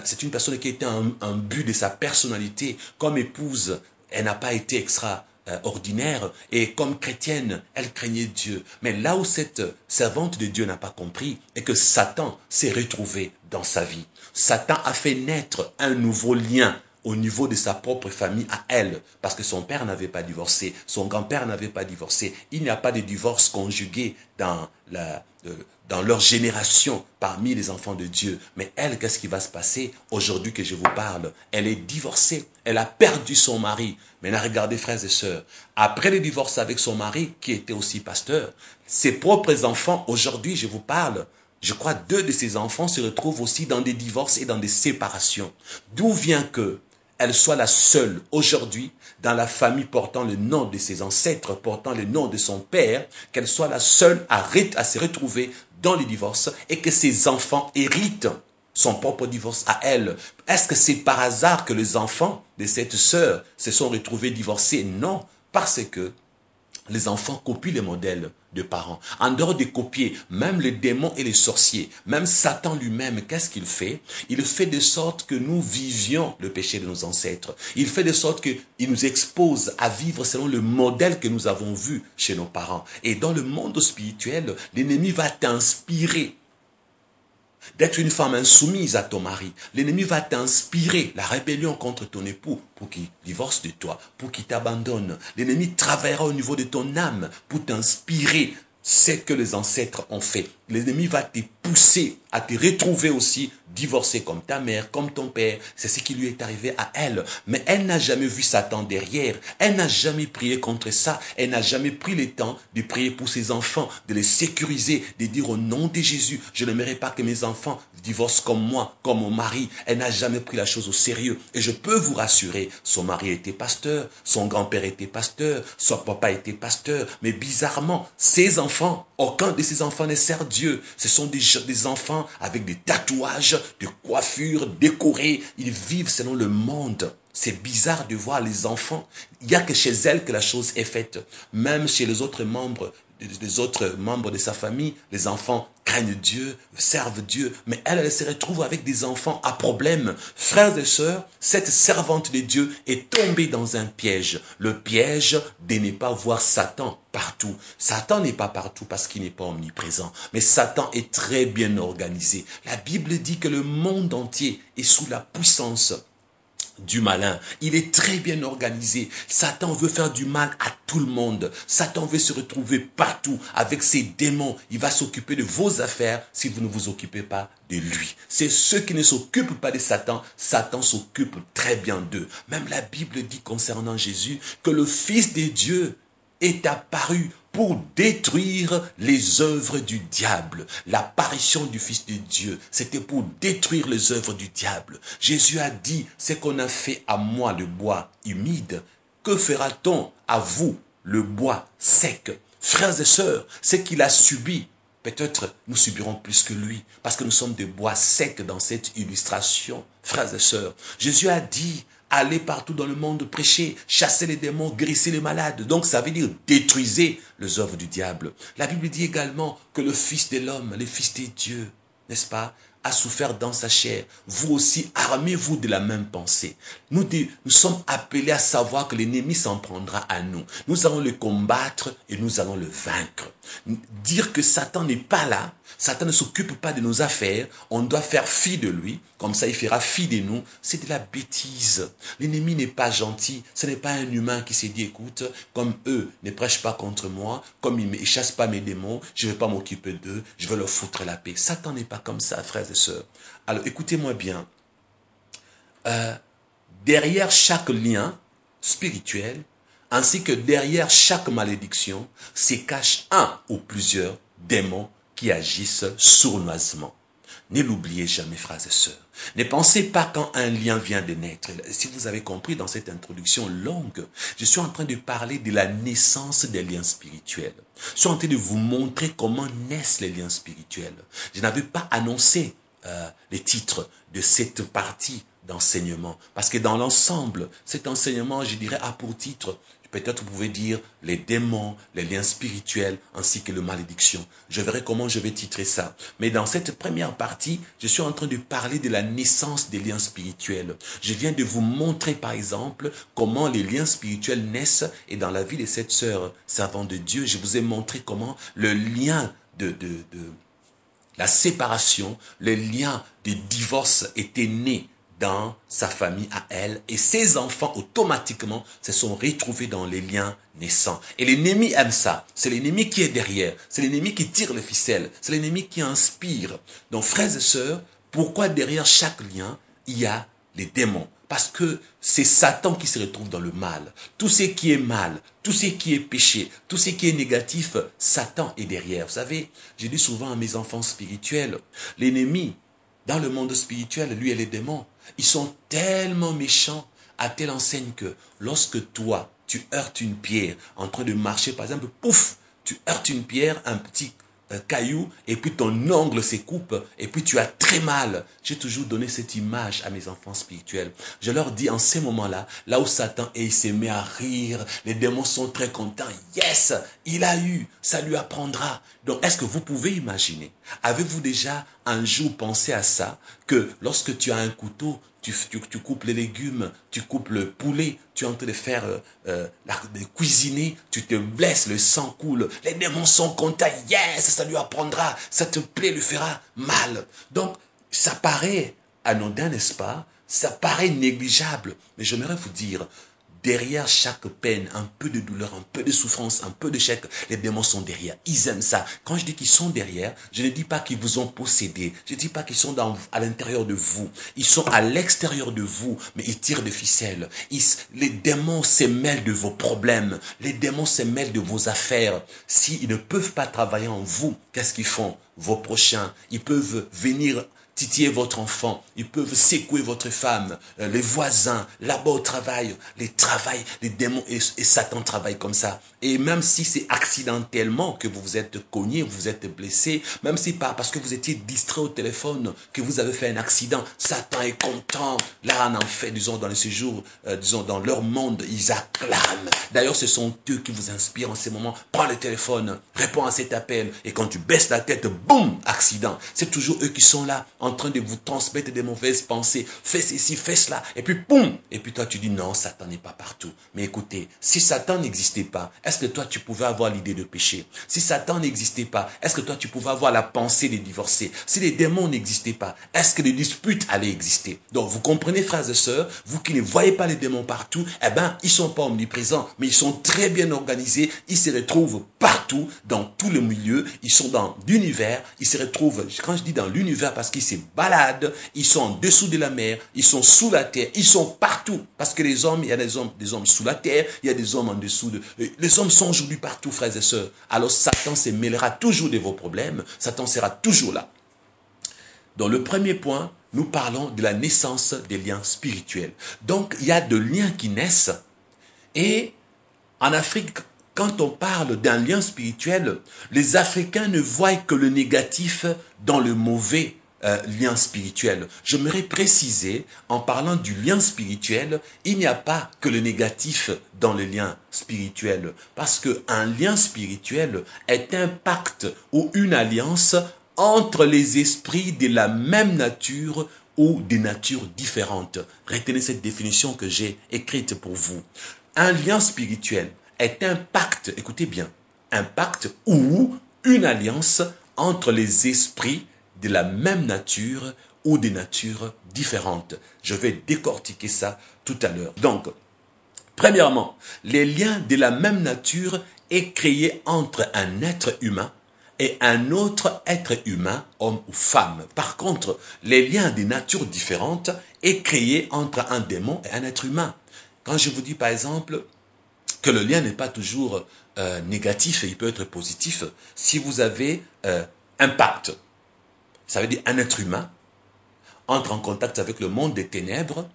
c'est une personne qui était un but de sa personnalité. Comme épouse, elle n'a pas été extraordinaire et comme chrétienne, elle craignait Dieu. Mais là où cette servante de Dieu n'a pas compris est que Satan s'est retrouvé dans sa vie. Satan a fait naître un nouveau lien au niveau de sa propre famille à elle, parce que son père n'avait pas divorcé, son grand-père n'avait pas divorcé. Il n'y a pas de divorce conjugué dans leur génération parmi les enfants de Dieu. Mais elle, qu'est-ce qui va se passer aujourd'hui que je vous parle? Elle est divorcée, elle a perdu son mari. Maintenant, regardez frères et sœurs, après le divorce avec son mari, qui était aussi pasteur, ses propres enfants, aujourd'hui je vous parle, je crois 2 de ses enfants se retrouvent aussi dans des divorces et dans des séparations. D'où vient que elle soit la seule aujourd'hui dans la famille portant le nom de ses ancêtres, portant le nom de son père, qu'elle soit la seule à se retrouver dans les divorces et que ses enfants héritent son propre divorce à elle. Est-ce que c'est par hasard que les enfants de cette sœur se sont retrouvés divorcés? Non, parce que les enfants copient les modèles de parents. En dehors de copier, même les démons et les sorciers, même Satan lui-même, qu'est-ce qu'il fait? Il fait de sorte que nous vivions le péché de nos ancêtres. Il fait de sorte qu'il nous expose à vivre selon le modèle que nous avons vu chez nos parents. Et dans le monde spirituel, l'ennemi va t'inspirer d'être une femme insoumise à ton mari. L'ennemi va t'inspirer la rébellion contre ton époux pour qu'il divorce de toi, pour qu'il t'abandonne. L'ennemi travaillera au niveau de ton âme pour t'inspirer ce que les ancêtres ont fait. L'ennemi va te pousser à te retrouver aussi divorcé comme ta mère, comme ton père. C'est ce qui lui est arrivé à elle. Mais elle n'a jamais vu Satan derrière. Elle n'a jamais prié contre ça. Elle n'a jamais pris le temps de prier pour ses enfants, de les sécuriser, de dire au nom de Jésus, je n'aimerais pas que mes enfants divorcent comme moi, comme mon mari. Elle n'a jamais pris la chose au sérieux. Et je peux vous rassurer, son mari était pasteur, son grand-père était pasteur, son papa était pasteur. Mais bizarrement, ses enfants, aucun de ses enfants ne sert Dieu. Ce sont des enfants avec des tatouages, des coiffures décorées. Ils vivent selon le monde. C'est bizarre de voir les enfants. Il n'y a que chez elle que la chose est faite. Même chez les autres membres de sa famille, les enfants craignent Dieu, servent Dieu, mais elle se retrouve avec des enfants à problème. Frères et sœurs, cette servante de Dieu est tombée dans un piège. Le piège de ne pas voir Satan partout. Satan n'est pas partout parce qu'il n'est pas omniprésent, mais Satan est très bien organisé. La Bible dit que le monde entier est sous la puissance du malin. Il est très bien organisé. Satan veut faire du mal à tout le monde. Satan veut se retrouver partout avec ses démons. Il va s'occuper de vos affaires si vous ne vous occupez pas de lui. C'est ceux qui ne s'occupent pas de Satan. Satan s'occupe très bien d'eux. Même la Bible dit concernant Jésus que le Fils de Dieu est apparu pour détruire les œuvres du diable. L'apparition du Fils de Dieu, c'était pour détruire les œuvres du diable. Jésus a dit, ce qu'on a fait à moi, le bois humide, que fera-t-on à vous, le bois sec? Frères et sœurs, ce qu'il a subi, peut-être nous subirons plus que lui, parce que nous sommes des bois secs dans cette illustration. Frères et sœurs, Jésus a dit, allez partout dans le monde prêcher, chasser les démons, guérissez les malades. Donc ça veut dire détruisez les œuvres du diable. La Bible dit également que le Fils de l'homme, le Fils de Dieu, n'est-ce pas, a souffert dans sa chair. Vous aussi, armez-vous de la même pensée. Nous sommes appelés à savoir que l'ennemi s'en prendra à nous. Nous allons le combattre et nous allons le vaincre. Dire que Satan n'est pas là, Satan ne s'occupe pas de nos affaires, on doit faire fi de lui, comme ça il fera fi de nous, c'est de la bêtise. L'ennemi n'est pas gentil, ce n'est pas un humain qui s'est dit, écoute, comme eux ne prêchent pas contre moi, comme ils ne chassent pas mes démons, je ne vais pas m'occuper d'eux, je vais leur foutre la paix. Satan n'est pas comme ça, frères et sœurs. Alors écoutez-moi bien, derrière chaque lien spirituel, ainsi que derrière chaque malédiction, se cache un ou plusieurs démons qui agissent sournoisement. Ne l'oubliez jamais, frères et sœurs. Ne pensez pas quand un lien vient de naître. Si vous avez compris dans cette introduction longue, je suis en train de parler de la naissance des liens spirituels. Je suis en train de vous montrer comment naissent les liens spirituels. Je n'avais pas annoncé les titres de cette partie d'enseignement. Parce que dans l'ensemble, cet enseignement, je dirais, a pour titre, peut-être vous pouvez dire les démons, les liens spirituels, ainsi que les malédictions. Je verrai comment je vais titrer ça. Mais dans cette première partie, je suis en train de parler de la naissance des liens spirituels. Je viens de vous montrer, par exemple, comment les liens spirituels naissent. Et dans la vie de cette sœur servante de Dieu, je vous ai montré comment le lien la séparation, le lien de divorce était né dans sa famille à elle, et ses enfants automatiquement se sont retrouvés dans les liens naissants. Et l'ennemi aime ça. C'est l'ennemi qui est derrière. C'est l'ennemi qui tire les ficelles. C'est l'ennemi qui inspire. Donc, frères et sœurs, pourquoi derrière chaque lien, il y a les démons? Parce que c'est Satan qui se retrouve dans le mal. Tout ce qui est mal, tout ce qui est péché, tout ce qui est négatif, Satan est derrière. Vous savez, je dis souvent à mes enfants spirituels, l'ennemi, dans le monde spirituel, lui et les démons, ils sont tellement méchants à telle enseigne que lorsque toi, tu heurtes une pierre en train de marcher, par exemple, pouf, tu heurtes une pierre, un petit caillou, et puis ton ongle se coupe, et puis tu as très mal. J'ai toujours donné cette image à mes enfants spirituels. Je leur dis en ces moments-là, là où Satan est, il se met à rire, les démons sont très contents. Yes, il a eu, ça lui apprendra. Donc, est-ce que vous pouvez imaginer, avez-vous déjà un jour pensé à ça, que lorsque tu as un couteau, tu coupes les légumes, tu coupes le poulet, tu es en train de faire, de cuisiner, tu te blesses, le sang coule, les démons sont contents, yes, ça lui apprendra, cette plaie lui fera mal. Donc, ça paraît anodin, n'est-ce pas? Ça paraît négligeable, mais j'aimerais vous dire, derrière chaque peine, un peu de douleur, un peu de souffrance, un peu d'échec, les démons sont derrière. Ils aiment ça. Quand je dis qu'ils sont derrière, je ne dis pas qu'ils vous ont possédé. Je ne dis pas qu'ils sont à l'intérieur de vous. Ils sont à l'extérieur de vous, mais ils tirent des ficelles. Les démons se mêlent de vos problèmes. Les démons se mêlent de vos affaires. S'ils ne peuvent pas travailler en vous, qu'est-ce qu'ils font? Vos prochains, ils peuvent venir titiller votre enfant, ils peuvent secouer votre femme, les voisins, là-bas au travail, les démons et Satan travaillent comme ça. Et même si c'est accidentellement que vous vous êtes cogné, vous vous êtes blessé, même si pas parce que vous étiez distrait au téléphone, que vous avez fait un accident, Satan est content. Là, en fait, disons, dans les séjours, disons, dans leur monde, ils acclament. D'ailleurs, ce sont eux qui vous inspirent en ces moments. Prends le téléphone, réponds à cet appel, et quand tu baisses la tête, boum, accident. C'est toujours eux qui sont là, en train de vous transmettre des mauvaises pensées. Fais ceci, fais cela. Et puis, boum. Et puis toi, tu dis non, Satan n'est pas partout. Mais écoutez, si Satan n'existait pas, est-ce que toi, tu pouvais avoir l'idée de pécher? Si Satan n'existait pas, est-ce que toi, tu pouvais avoir la pensée de divorcer? Si les démons n'existaient pas, est-ce que les disputes allaient exister? Donc, vous comprenez, frères et sœurs, vous qui ne voyez pas les démons partout, eh ben, ils sont pas omniprésents, mais ils sont très bien organisés. Ils se retrouvent partout, dans tous les milieux. Ils sont dans l'univers. Ils se retrouvent, quand je dis dans l'univers, parce qu'ils se baladent, ils sont en dessous de la mer, ils sont sous la terre, ils sont partout. Parce que les hommes, il y a des hommes sous la terre, il y a des hommes en dessous de... Les hommes sont aujourd'hui partout, frères et sœurs. Alors Satan se mêlera toujours de vos problèmes. Satan sera toujours là. Dans le premier point, nous parlons de la naissance des liens spirituels. Donc, il y a de liens qui naissent. Et en Afrique, quand on parle d'un lien spirituel, les Africains ne voient que le négatif dans le mauvais lien spirituel. J'aimerais préciser, en parlant du lien spirituel, il n'y a pas que le négatif dans le lien spirituel. Parce qu'un lien spirituel est un pacte ou une alliance entre les esprits de la même nature ou des natures différentes. Retenez cette définition que j'ai écrite pour vous. Un lien spirituel est un pacte, écoutez bien, un pacte ou une alliance entre les esprits de la même nature ou des natures différentes. Je vais décortiquer ça tout à l'heure. Donc, premièrement, les liens de la même nature est créé entre un être humain et un autre être humain, homme ou femme. Par contre, les liens de natures différentes est créé entre un démon et un être humain. Quand je vous dis par exemple que le lien n'est pas toujours négatif et il peut être positif, si vous avez un pacte, ça veut dire un être humain entre en contact avec le monde des ténèbres,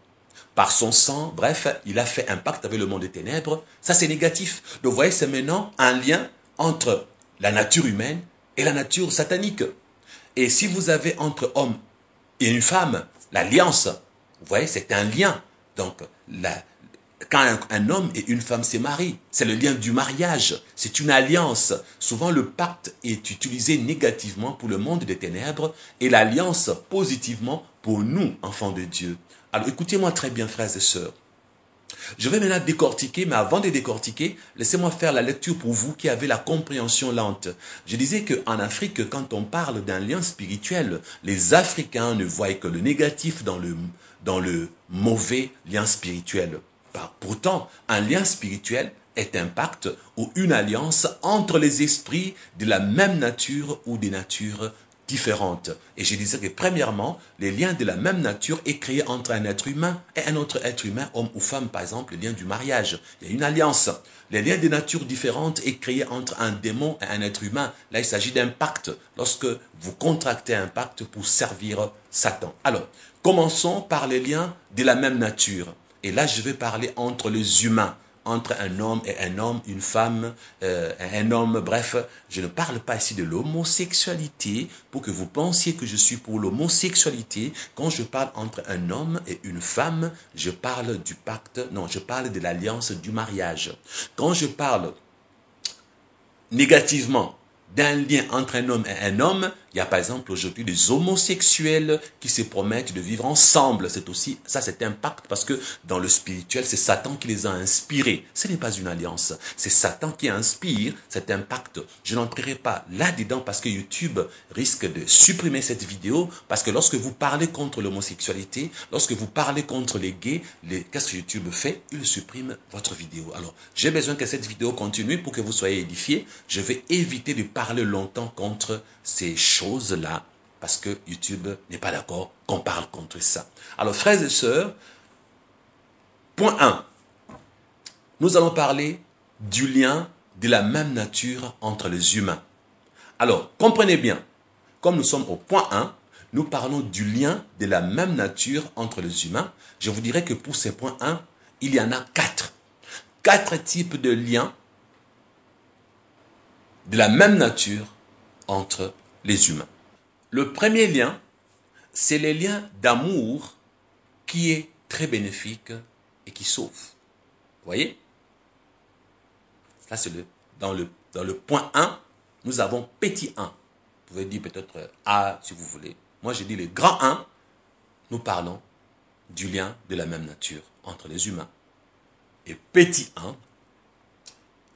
par son sang, bref, il a fait un pacte avec le monde des ténèbres, ça c'est négatif. Donc vous voyez, c'est maintenant un lien entre la nature humaine et la nature satanique. Et si vous avez entre homme et une femme, l'alliance, vous voyez, c'est un lien. Donc, quand un homme et une femme se marient, c'est le lien du mariage, c'est une alliance. Souvent, le pacte est utilisé négativement pour le monde des ténèbres et l'alliance positivement pour nous, enfants de Dieu. Alors, écoutez-moi très bien, frères et sœurs. Je vais maintenant décortiquer, mais avant de décortiquer, laissez-moi faire la lecture pour vous qui avez la compréhension lente. Je disais qu'en Afrique, quand on parle d'un lien spirituel, les Africains ne voient que le négatif dans le mauvais lien spirituel. Pourtant, un lien spirituel est un pacte ou une alliance entre les esprits de la même nature ou des natures différentes. Et je disais que premièrement, les liens de la même nature est créé entre un être humain et un autre être humain, homme ou femme, par exemple, le lien du mariage. Il y a une alliance. Les liens de nature différentes est créé entre un démon et un être humain. Là, il s'agit d'un pacte. Lorsque vous contractez un pacte pour servir Satan. Alors, commençons par les liens de la même nature. Et là, je vais parler entre les humains, entre un homme et un homme, une femme, un homme, bref. Je ne parle pas ici de l'homosexualité pour que vous pensiez que je suis pour l'homosexualité. Quand je parle entre un homme et une femme, je parle du pacte, non, je parle de l'alliance du mariage. Quand je parle négativement d'un lien entre un homme et un homme, il y a par exemple aujourd'hui des homosexuels qui se promettent de vivre ensemble. C'est aussi, ça c'est un pacte parce que dans le spirituel, c'est Satan qui les a inspirés. Ce n'est pas une alliance, c'est Satan qui inspire, c'est un pacte. Je n'entrerai pas là-dedans parce que YouTube risque de supprimer cette vidéo parce que lorsque vous parlez contre l'homosexualité, lorsque vous parlez contre les gays, qu'est-ce que YouTube fait? Il supprime votre vidéo. Alors, j'ai besoin que cette vidéo continue pour que vous soyez édifiés. Je vais éviter de parler longtemps contre ces choses-là, parce que YouTube n'est pas d'accord qu'on parle contre ça. Alors, frères et sœurs, point 1. Nous allons parler du lien de la même nature entre les humains. Alors, comprenez bien, comme nous sommes au point 1, nous parlons du lien de la même nature entre les humains. Je vous dirais que pour ces points 1, il y en a 4. 4 types de liens de la même nature entre les humains. Le premier lien, c'est le lien d'amour qui est très bénéfique et qui sauve. Vous voyez? Là, c'est dans le point 1, nous avons petit 1. Vous pouvez dire peut-être A si vous voulez. Moi, je dis le grand 1, nous parlons du lien de la même nature entre les humains. Et petit 1,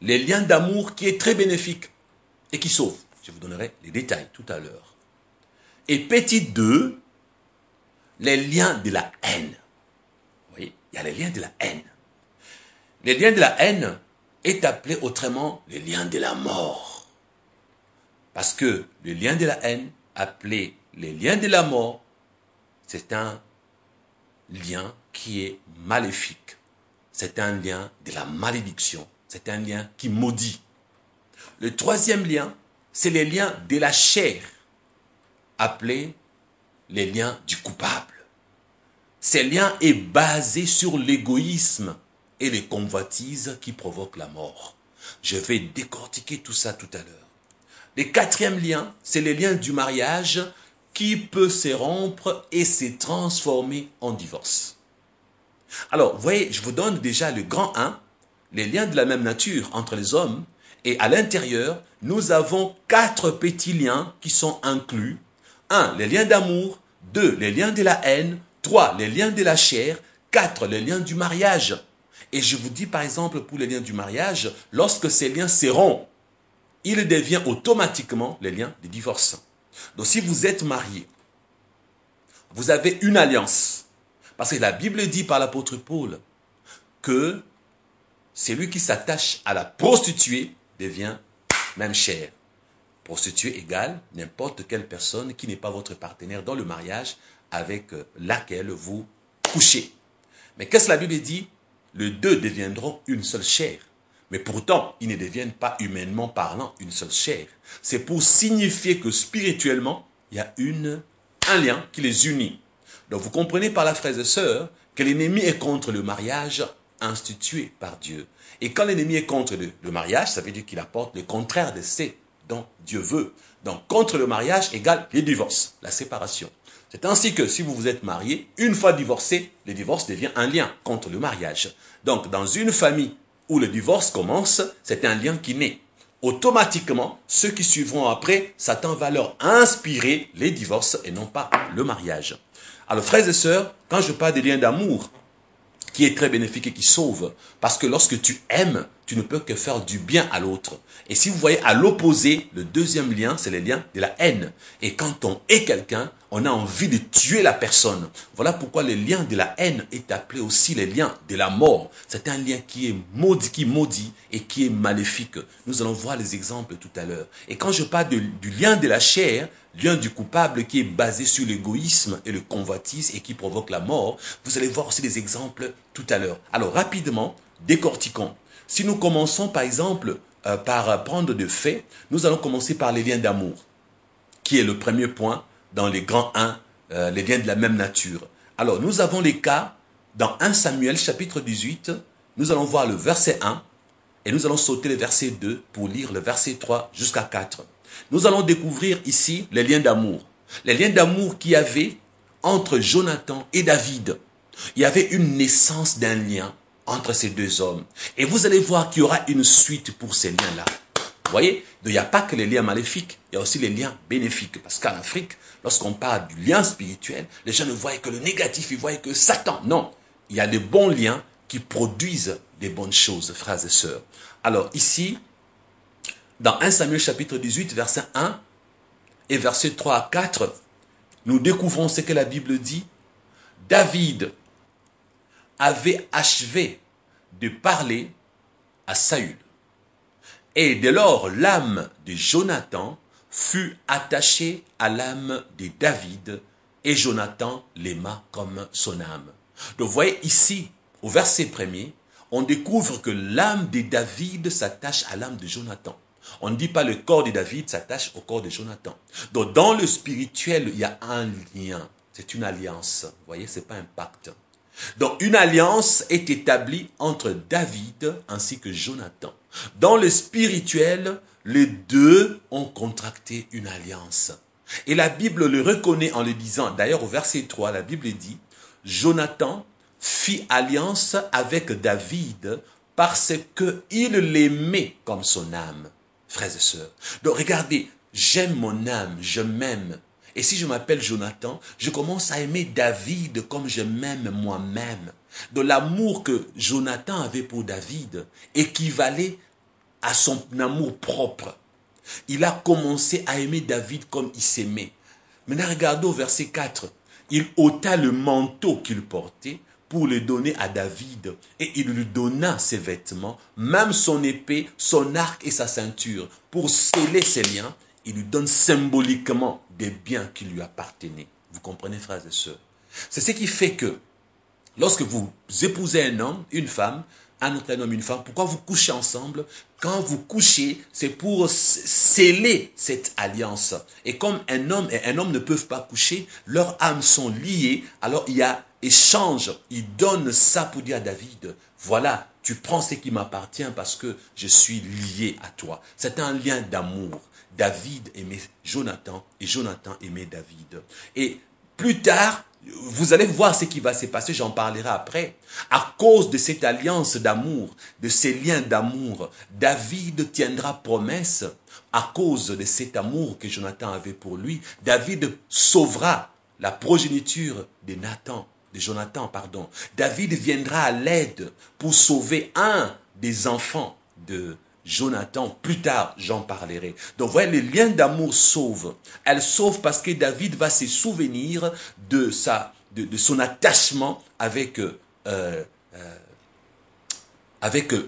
les liens d'amour qui est très bénéfique et qui sauve. Je vous donnerai les détails tout à l'heure. Et petit 2, les liens de la haine. Vous voyez, il y a les liens de la haine. Les liens de la haine est appelé autrement les liens de la mort. Parce que le lien de la haine, appelé les liens de la mort, c'est un lien qui est maléfique. C'est un lien de la malédiction. C'est un lien qui maudit. Le troisième lien, c'est les liens de la chair, appelés les liens du coupable. Ces liens est basé sur l'égoïsme et les convoitises qui provoquent la mort. Je vais décortiquer tout ça tout à l'heure. Le quatrième lien, c'est les liens du mariage qui peut se rompre et se transformer en divorce. Alors, vous voyez, je vous donne déjà le grand 1, les liens de la même nature entre les hommes, Et à l'intérieur, nous avons 4 petits liens qui sont inclus. 1, les liens d'amour. 2, les liens de la haine. 3, les liens de la chair. 4, les liens du mariage. Et je vous dis par exemple pour les liens du mariage, lorsque ces liens se rompent, il devient automatiquement les liens de divorce. Donc si vous êtes marié, vous avez une alliance. Parce que la Bible dit par l'apôtre Paul que celui qui s'attache à la prostituée devient même chair. Prostituée égale n'importe quelle personne qui n'est pas votre partenaire dans le mariage avec laquelle vous couchez. Mais qu'est-ce que la Bible dit? Les deux deviendront une seule chair. Mais pourtant, ils ne deviennent pas humainement parlant une seule chair. C'est pour signifier que spirituellement, il y a un lien qui les unit. Donc vous comprenez par là, frères et sœurs, que l'ennemi est contre le mariage institué par Dieu. Et quand l'ennemi est contre le mariage, ça veut dire qu'il apporte le contraire de ce dont Dieu veut. Donc contre le mariage égale le divorce, la séparation. C'est ainsi que si vous vous êtes marié, une fois divorcé, le divorce devient un lien contre le mariage. Donc dans une famille où le divorce commence, c'est un lien qui naît. Automatiquement, ceux qui suivront après, Satan va leur inspirer les divorces et non pas le mariage. Alors frères et sœurs, quand je parle des liens d'amour, qui est très bénéfique et qui sauve, parce que lorsque tu aimes, tu ne peux que faire du bien à l'autre. Et si vous voyez à l'opposé, le deuxième lien, c'est le lien de la haine. Et quand on hait quelqu'un, on a envie de tuer la personne. Voilà pourquoi le lien de la haine est appelé aussi le lien de la mort. C'est un lien qui est maudit et qui est maléfique. Nous allons voir les exemples tout à l'heure. Et quand je parle du lien de la chair, lien du coupable qui est basé sur l'égoïsme et le convoitise et qui provoque la mort, vous allez voir aussi des exemples tout à l'heure. Alors rapidement, décortiquons. Si nous commençons par exemple par prendre de faits, nous allons commencer par les liens d'amour, qui est le premier point dans les grands 1, les liens de la même nature. Alors nous avons les cas dans 1 Samuel chapitre 18, nous allons voir le verset 1 et nous allons sauter le verset 2 pour lire le verset 3 jusqu'à 4. Nous allons découvrir ici les liens d'amour. Les liens d'amour qu'il y avait entre Jonathan et David. Il y avait une naissance d'un lien entre ces deux hommes. Et vous allez voir qu'il y aura une suite pour ces liens-là. Vous voyez? Il n'y a pas que les liens maléfiques, il y a aussi les liens bénéfiques. Parce qu'en Afrique, lorsqu'on parle du lien spirituel, les gens ne voient que le négatif, ils voient que Satan. Non, il y a des bons liens qui produisent des bonnes choses, frères et sœurs. Alors ici, dans 1 Samuel chapitre 18, verset 1 et verset 3 à 4, nous découvrons ce que la Bible dit. David avait achevé de parler à Saül. Et dès lors, l'âme de Jonathan fut attachée à l'âme de David, et Jonathan l'aima comme son âme. Donc vous voyez ici, au verset 1er, on découvre que l'âme de David s'attache à l'âme de Jonathan. On ne dit pas le corps de David s'attache au corps de Jonathan. Donc dans le spirituel, il y a un lien. C'est une alliance. Vous voyez, ce n'est pas un pacte. Donc une alliance est établie entre David ainsi que Jonathan. Dans le spirituel, les deux ont contracté une alliance. Et la Bible le reconnaît en le disant, d'ailleurs au verset 3, la Bible dit, Jonathan fit alliance avec David parce qu'il l'aimait comme son âme. Frères et sœurs. Donc regardez, j'aime mon âme, je m'aime. Et si je m'appelle Jonathan, je commence à aimer David comme je m'aime moi-même. Donc l'amour que Jonathan avait pour David équivalait à son amour propre. Il a commencé à aimer David comme il s'aimait. Maintenant regardez au verset 4. Il ôta le manteau qu'il portait pour le donner à David. Et il lui donna ses vêtements, même son épée, son arc et sa ceinture. Pour sceller ses liens, il lui donne symboliquement des biens qui lui appartenaient. Vous comprenez, frères et sœurs? C'est ce qui fait que, lorsque vous épousez un homme, une femme, un autre homme, une femme, pourquoi vous couchez ensemble? Quand vous couchez, c'est pour sceller cette alliance. Et comme un homme et un homme ne peuvent pas coucher, leurs âmes sont liées, alors il y a échange. Il donne ça pour dire à David, voilà, tu prends ce qui m'appartient parce que je suis lié à toi. C'est un lien d'amour. David aimait Jonathan et Jonathan aimait David. Et Plus tard, vous allez voir ce qui va se passer, j'en parlerai après. À cause de cette alliance d'amour, de ces liens d'amour, David tiendra promesse. À cause de cet amour que Jonathan avait pour lui, David sauvera la progéniture de Jonathan. David viendra à l'aide pour sauver un des enfants de Jonathan. Plus tard, j'en parlerai. Donc, voyez, les liens d'amour sauvent. Elles sauvent parce que David va se souvenir de son attachement avec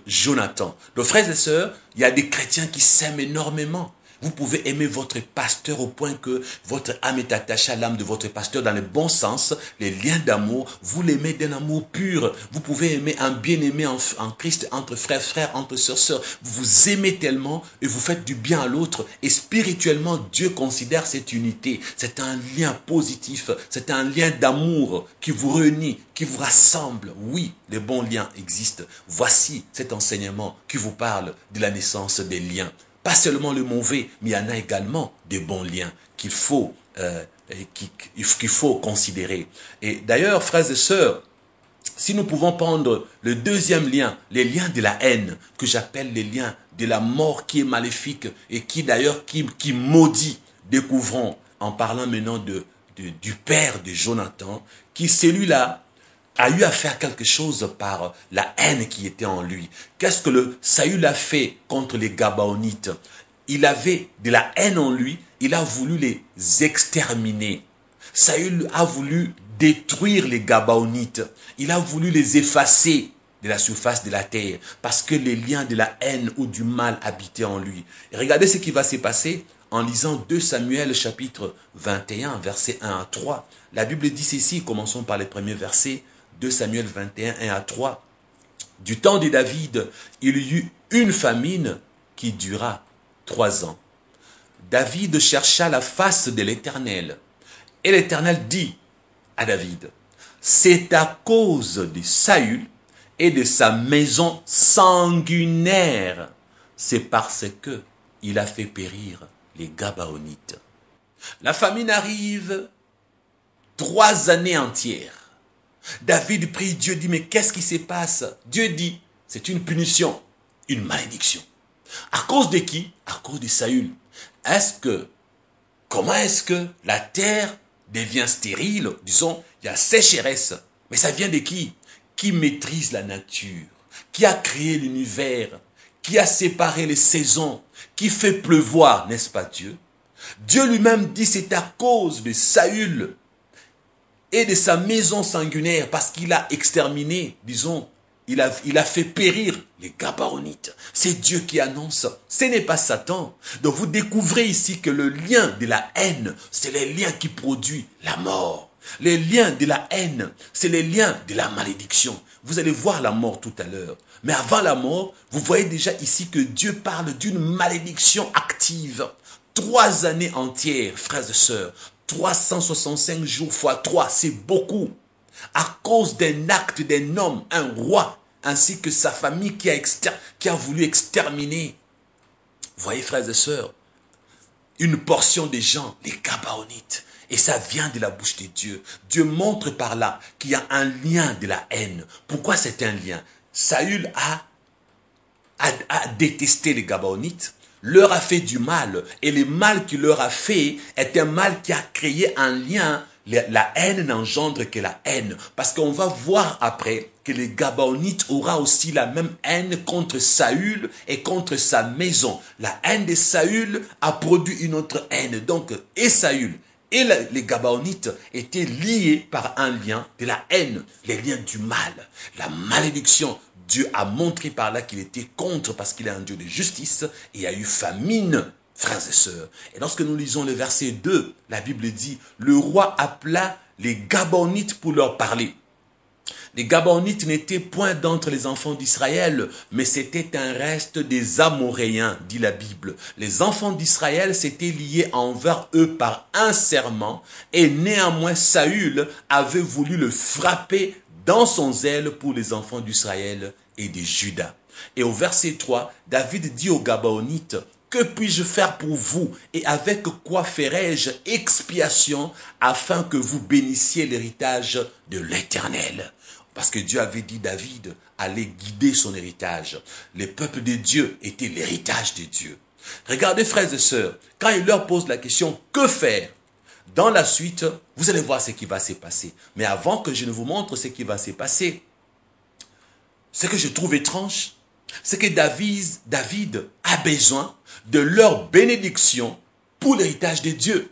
Jonathan. Donc, frères et sœurs, il y a des chrétiens qui s'aiment énormément. Vous pouvez aimer votre pasteur au point que votre âme est attachée à l'âme de votre pasteur dans le bon sens, les liens d'amour, vous l'aimez d'un amour pur. Vous pouvez aimer un bien-aimé en Christ, entre frères, entre sœurs. Vous vous aimez tellement et vous faites du bien à l'autre. Et spirituellement, Dieu considère cette unité. C'est un lien positif, c'est un lien d'amour qui vous réunit, qui vous rassemble. Oui, les bons liens existent. Voici cet enseignement qui vous parle de la naissance des liens. Pas seulement le mauvais, mais il y en a également des bons liens qu'il faut considérer. Et d'ailleurs, frères et sœurs, si nous pouvons prendre le deuxième lien, les liens de la haine, que j'appelle les liens de la mort qui est maléfique et qui d'ailleurs qui maudit, découvrons en parlant maintenant du père de Jonathan, qui celui-là a eu à faire quelque chose par la haine qui était en lui. Qu'est-ce que Saül a fait contre les Gabaonites? Il avait de la haine en lui, il a voulu les exterminer. Saül a voulu détruire les Gabaonites, il a voulu les effacer de la surface de la terre, parce que les liens de la haine ou du mal habitaient en lui. Et regardez ce qui va se passer en lisant 2 Samuel chapitre 21, versets 1 à 3. La Bible dit ceci, commençons par les premiers versets. 2 Samuel 21, 1 à 3. Du temps de David, il y eut une famine qui dura 3 ans. David chercha la face de l'Éternel. Et l'Éternel dit à David, c'est à cause de Saül et de sa maison sanguinaire. C'est parce que il a fait périr les Gabaonites. La famine arrive 3 années entières. David prie, Dieu dit, mais qu'est-ce qui se passe? Dieu dit, c'est une punition, une malédiction. À cause de qui? À cause de Saül. Comment est-ce que la terre devient stérile? Disons, il y a sécheresse. Mais ça vient de qui? Qui maîtrise la nature? Qui a créé l'univers? Qui a séparé les saisons? Qui fait pleuvoir, n'est-ce pas Dieu? Dieu lui-même dit, c'est à cause de Saül et de sa maison sanguinaire, parce qu'il a exterminé, disons, il a fait périr les Gabaonites. C'est Dieu qui annonce, ce n'est pas Satan. Donc vous découvrez ici que le lien de la haine, c'est les liens qui produisent la mort. Les liens de la haine, c'est les liens de la malédiction. Vous allez voir la mort tout à l'heure. Mais avant la mort, vous voyez déjà ici que Dieu parle d'une malédiction active. 3 années entières, frères et sœurs. 365 jours fois 3, c'est beaucoup. À cause d'un acte d'un homme, un roi, ainsi que sa famille qui a voulu exterminer. Voyez, frères et sœurs, une portion des gens, les Gabaonites. Et ça vient de la bouche de Dieu. Dieu montre par là qu'il y a un lien de la haine. Pourquoi c'est un lien? Saül a détesté les Gabaonites, leur a fait du mal, et le mal qu'il leur a fait est un mal qui a créé un lien. La haine n'engendre que la haine, parce qu'on va voir après que les Gabaonites aura aussi la même haine contre Saül et contre sa maison. La haine de Saül a produit une autre haine, donc et Saül et les Gabaonites étaient liés par un lien de la haine, les liens du mal, la malédiction. Dieu a montré par là qu'il était contre parce qu'il est un Dieu de justice et il y a eu famine, frères et sœurs. Et lorsque nous lisons le verset 2, la Bible dit, le roi appela les Gabaonites pour leur parler. Les Gabaonites n'étaient point d'entre les enfants d'Israël, mais c'était un reste des Amoréens, dit la Bible. Les enfants d'Israël s'étaient liés envers eux par un serment, et néanmoins Saül avait voulu le frapper dans son zèle pour les enfants d'Israël et de Juda. Et au verset 3, David dit aux Gabaonites, que puis-je faire pour vous et avec quoi ferai-je expiation afin que vous bénissiez l'héritage de l'Éternel? Parce que Dieu avait dit David allait guider son héritage. Les peuples de Dieu étaient l'héritage de Dieu. Regardez, frères et sœurs, quand il leur pose la question, que faire? Dans la suite, vous allez voir ce qui va se passer. Mais avant que je ne vous montre ce qui va se passer, ce que je trouve étrange, c'est que David a besoin de leur bénédiction pour l'héritage de Dieu.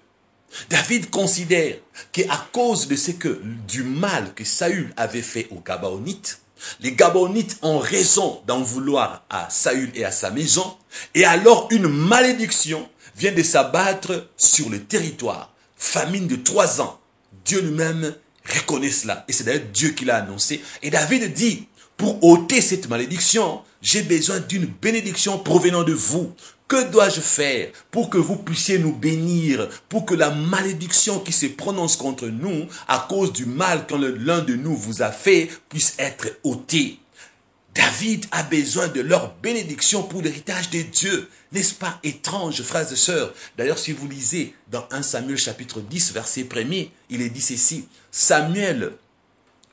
David considère qu'à cause de du mal que Saül avait fait aux Gabaonites, les Gabaonites ont raison d'en vouloir à Saül et à sa maison, et alors une malédiction vient de s'abattre sur le territoire. Famine de 3 ans. Dieu lui-même reconnaît cela. Et c'est d'ailleurs Dieu qui l'a annoncé. Et David dit, pour ôter cette malédiction, j'ai besoin d'une bénédiction provenant de vous. Que dois-je faire pour que vous puissiez nous bénir, pour que la malédiction qui se prononce contre nous à cause du mal que l'un de nous vous a fait puisse être ôtée? David a besoin de leur bénédiction pour l'héritage de Dieu. N'est-ce pas étrange, frères et sœurs? D'ailleurs, si vous lisez dans 1 Samuel chapitre 10, verset 1er, il est dit ceci. Samuel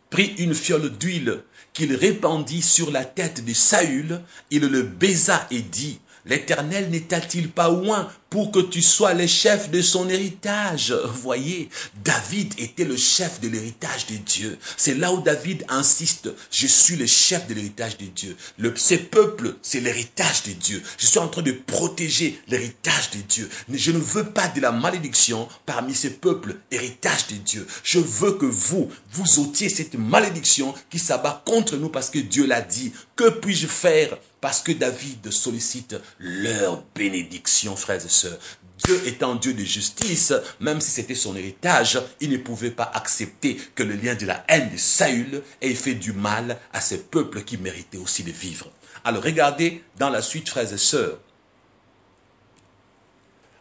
prit une fiole d'huile qu'il répandit sur la tête de Saül, il le baisa et dit, l'Éternel n'est-il pas loin pour que tu sois le chef de son héritage? Voyez, David était le chef de l'héritage de Dieu. C'est là où David insiste, je suis le chef de l'héritage de Dieu. Ces peuples, c'est l'héritage de Dieu. Je suis en train de protéger l'héritage de Dieu. Je ne veux pas de la malédiction parmi ces peuples, héritage de Dieu. Je veux que vous ôtiez cette malédiction qui s'abat contre nous parce que Dieu l'a dit. Que puis-je faire? Parce que David sollicite leur bénédiction, frères et sœurs. Dieu étant Dieu de justice, même si c'était son héritage, il ne pouvait pas accepter que le lien de la haine de Saül ait fait du mal à ces peuples qui méritaient aussi de vivre. Alors regardez dans la suite, frères et sœurs.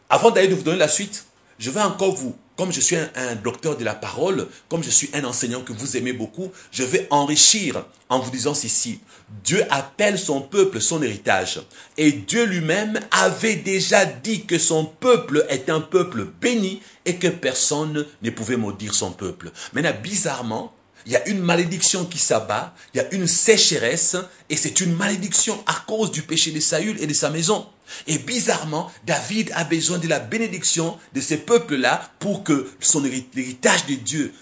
Avant d'aller vous donner la suite, je vais encore comme je suis un docteur de la parole, comme je suis un enseignant que vous aimez beaucoup, je vais enrichir en vous disant ceci. Dieu appelle son peuple son héritage. Et Dieu lui-même avait déjà dit que son peuple est un peuple béni et que personne ne pouvait maudire son peuple. Maintenant, bizarrement, il y a une malédiction qui s'abat, il y a une sécheresse et c'est une malédiction à cause du péché de Saül et de sa maison. Et bizarrement, David a besoin de la bénédiction de ces peuples-là pour que l'héritage de Dieu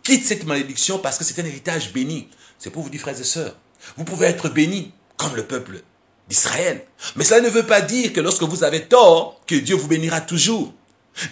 quitte cette malédiction parce que c'est un héritage béni. C'est pour vous dire, frères et sœurs, vous pouvez être bénis comme le peuple d'Israël. Mais cela ne veut pas dire que lorsque vous avez tort, que Dieu vous bénira toujours.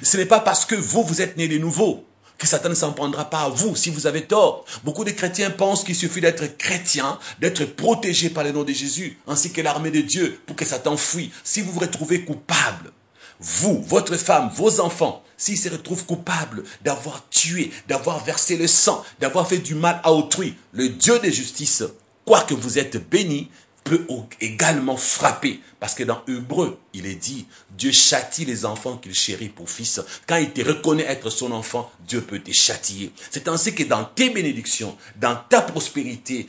Ce n'est pas parce que vous êtes nés de nouveau que Satan ne s'en prendra pas à vous si vous avez tort. Beaucoup de chrétiens pensent qu'il suffit d'être chrétien, d'être protégé par le nom de Jésus, ainsi que l'armée de Dieu, pour que Satan fuit. Si vous vous retrouvez coupable, vous, votre femme, vos enfants, s'ils se retrouvent coupables d'avoir tué, d'avoir versé le sang, d'avoir fait du mal à autrui, le Dieu de justice, quoique vous êtes béni, peut également frapper. Parce que dans Hébreu, il est dit, Dieu châtie les enfants qu'il chérit pour fils. Quand il te reconnaît être son enfant, Dieu peut te châtier. C'est ainsi que dans tes bénédictions, dans ta prospérité,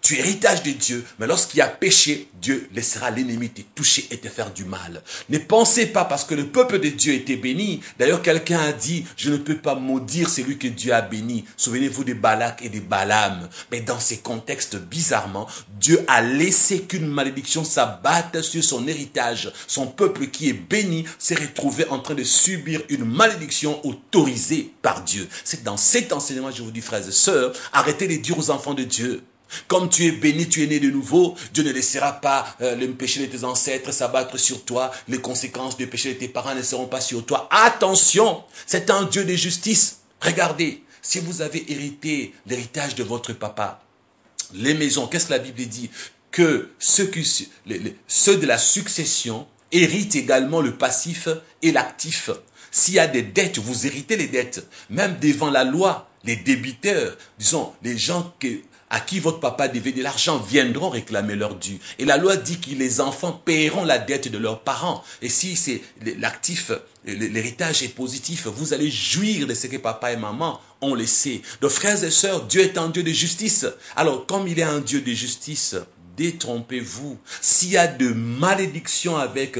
tu es héritage de Dieu, mais lorsqu'il y a péché, Dieu laissera l'ennemi te toucher et te faire du mal. Ne pensez pas parce que le peuple de Dieu était béni. D'ailleurs, quelqu'un a dit, je ne peux pas maudire celui que Dieu a béni. Souvenez-vous de Balak et de Balaam. Mais dans ces contextes, bizarrement, Dieu a laissé qu'une malédiction s'abatte sur son héritage. Son peuple qui est béni s'est retrouvé en train de subir une malédiction autorisée par Dieu. C'est dans cet enseignement, je vous dis, frères et sœurs, arrêtez de dire aux enfants de Dieu, comme tu es béni, tu es né de nouveau, Dieu ne laissera pas le péché de tes ancêtres s'abattre sur toi, les conséquences du péché de tes parents ne seront pas sur toi. Attention, c'est un Dieu de justice. Regardez, si vous avez hérité l'héritage de votre papa, les maisons, qu'est-ce que la Bible dit? Que ceux de la succession héritent également le passif et l'actif. S'il y a des dettes, vous héritez les dettes. Même devant la loi, les débiteurs, disons, les gens à qui votre papa devait de l'argent viendront réclamer leur dû. Et la loi dit que les enfants paieront la dette de leurs parents. Et si c'est l'actif, l'héritage est positif, vous allez jouir de ce que papa et maman ont laissé. Donc frères et sœurs, Dieu est un Dieu de justice. Alors comme il est un Dieu de justice, détrompez-vous. S'il y a de malédiction avec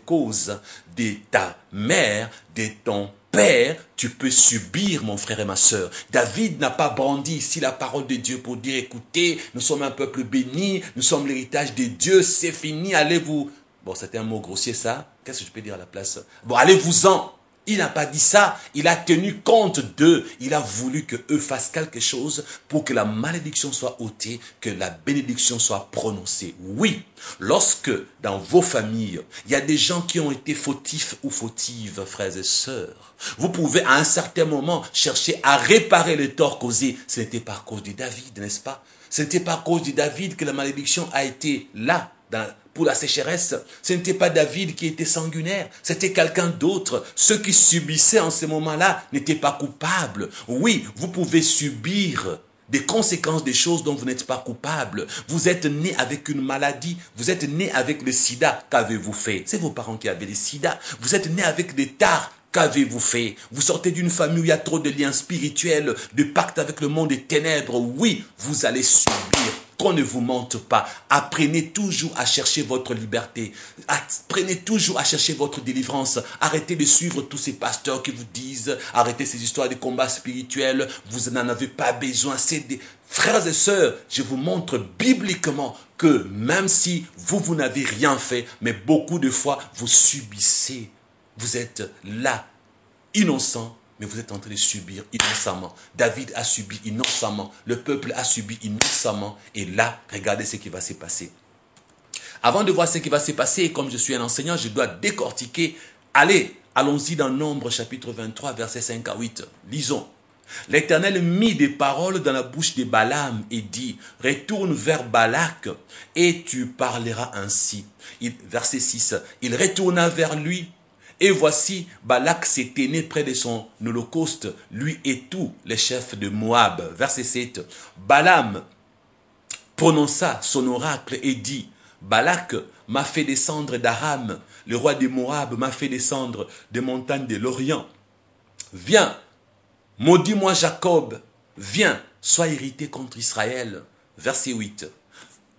cause de ta mère, de ton père, tu peux subir, mon frère et ma sœur. David n'a pas brandi ici la parole de Dieu pour dire, écoutez, nous sommes un peuple béni, nous sommes l'héritage de Dieu, c'est fini, allez-vous. Bon, c'était un mot grossier ça, qu'est-ce que je peux dire à la place? Bon, allez-vous-en. Il n'a pas dit ça, il a tenu compte d'eux, il a voulu qu'eux fassent quelque chose pour que la malédiction soit ôtée, que la bénédiction soit prononcée. Oui, lorsque dans vos familles, il y a des gens qui ont été fautifs ou fautives, frères et sœurs, vous pouvez à un certain moment chercher à réparer les torts causés. Ce n'était pas à cause de David, n'est-ce pas? Ce n'était pas à cause de David que la malédiction a été là, pour la sécheresse. Ce n'était pas David qui était sanguinaire, c'était quelqu'un d'autre. Ceux qui subissaient en ce moment-là n'étaient pas coupables. Oui, vous pouvez subir des conséquences des choses dont vous n'êtes pas coupable. Vous êtes né avec une maladie, vous êtes né avec le sida, qu'avez-vous fait? C'est vos parents qui avaient le sida. Vous êtes né avec des tares, qu'avez-vous fait? Vous sortez d'une famille où il y a trop de liens spirituels, de pactes avec le monde des ténèbres. Oui, vous allez subir. Qu'on ne vous mente pas. Apprenez toujours à chercher votre liberté. Apprenez toujours à chercher votre délivrance. Arrêtez de suivre tous ces pasteurs qui vous disent, arrêtez ces histoires de combats spirituels. Vous n'en avez pas besoin. C'est des frères et sœurs. Je vous montre bibliquement que même si vous n'avez rien fait, mais beaucoup de fois, vous subissez. Vous êtes là, innocent, mais vous êtes en train de subir innocemment. David a subi innocemment. Le peuple a subi innocemment. Et là, regardez ce qui va se passer. Avant de voir ce qui va se passer, comme je suis un enseignant, je dois décortiquer. Allons-y dans Nombre chapitre 23, versets 5 à 8. Lisons. L'Éternel mit des paroles dans la bouche de Balaam et dit, retourne vers Balak et tu parleras ainsi. Verset 6. Il retourna vers lui. Et voici, Balak s'est tenu près de son holocauste, lui et tous les chefs de Moab. Verset 7. Balaam prononça son oracle et dit, Balak m'a fait descendre d'Aram, le roi de Moab m'a fait descendre des montagnes de l'Orient. Viens, maudis-moi Jacob, viens, sois irrité contre Israël. Verset 8.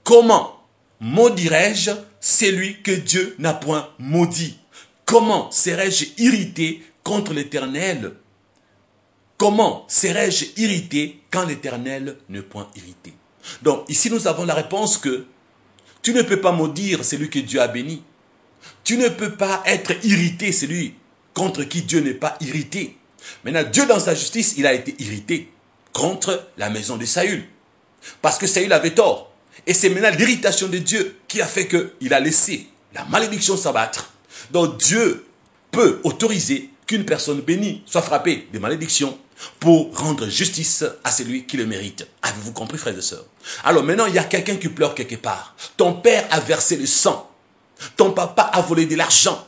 Comment maudirais-je celui que Dieu n'a point maudit? Comment serais-je irrité contre l'Éternel? Comment serais-je irrité quand l'Éternel n'est point irrité? Donc ici nous avons la réponse que tu ne peux pas maudire celui que Dieu a béni. Tu ne peux pas être irrité celui contre qui Dieu n'est pas irrité. Maintenant Dieu dans sa justice, il a été irrité contre la maison de Saül. Parce que Saül avait tort. Et c'est maintenant l'irritation de Dieu qui a fait qu'il a laissé la malédiction s'abattre. Donc Dieu peut autoriser qu'une personne bénie soit frappée de malédiction pour rendre justice à celui qui le mérite. Avez-vous compris, frères et sœurs? Alors maintenant, il y a quelqu'un qui pleure quelque part. Ton père a versé le sang. Ton papa a volé de l'argent.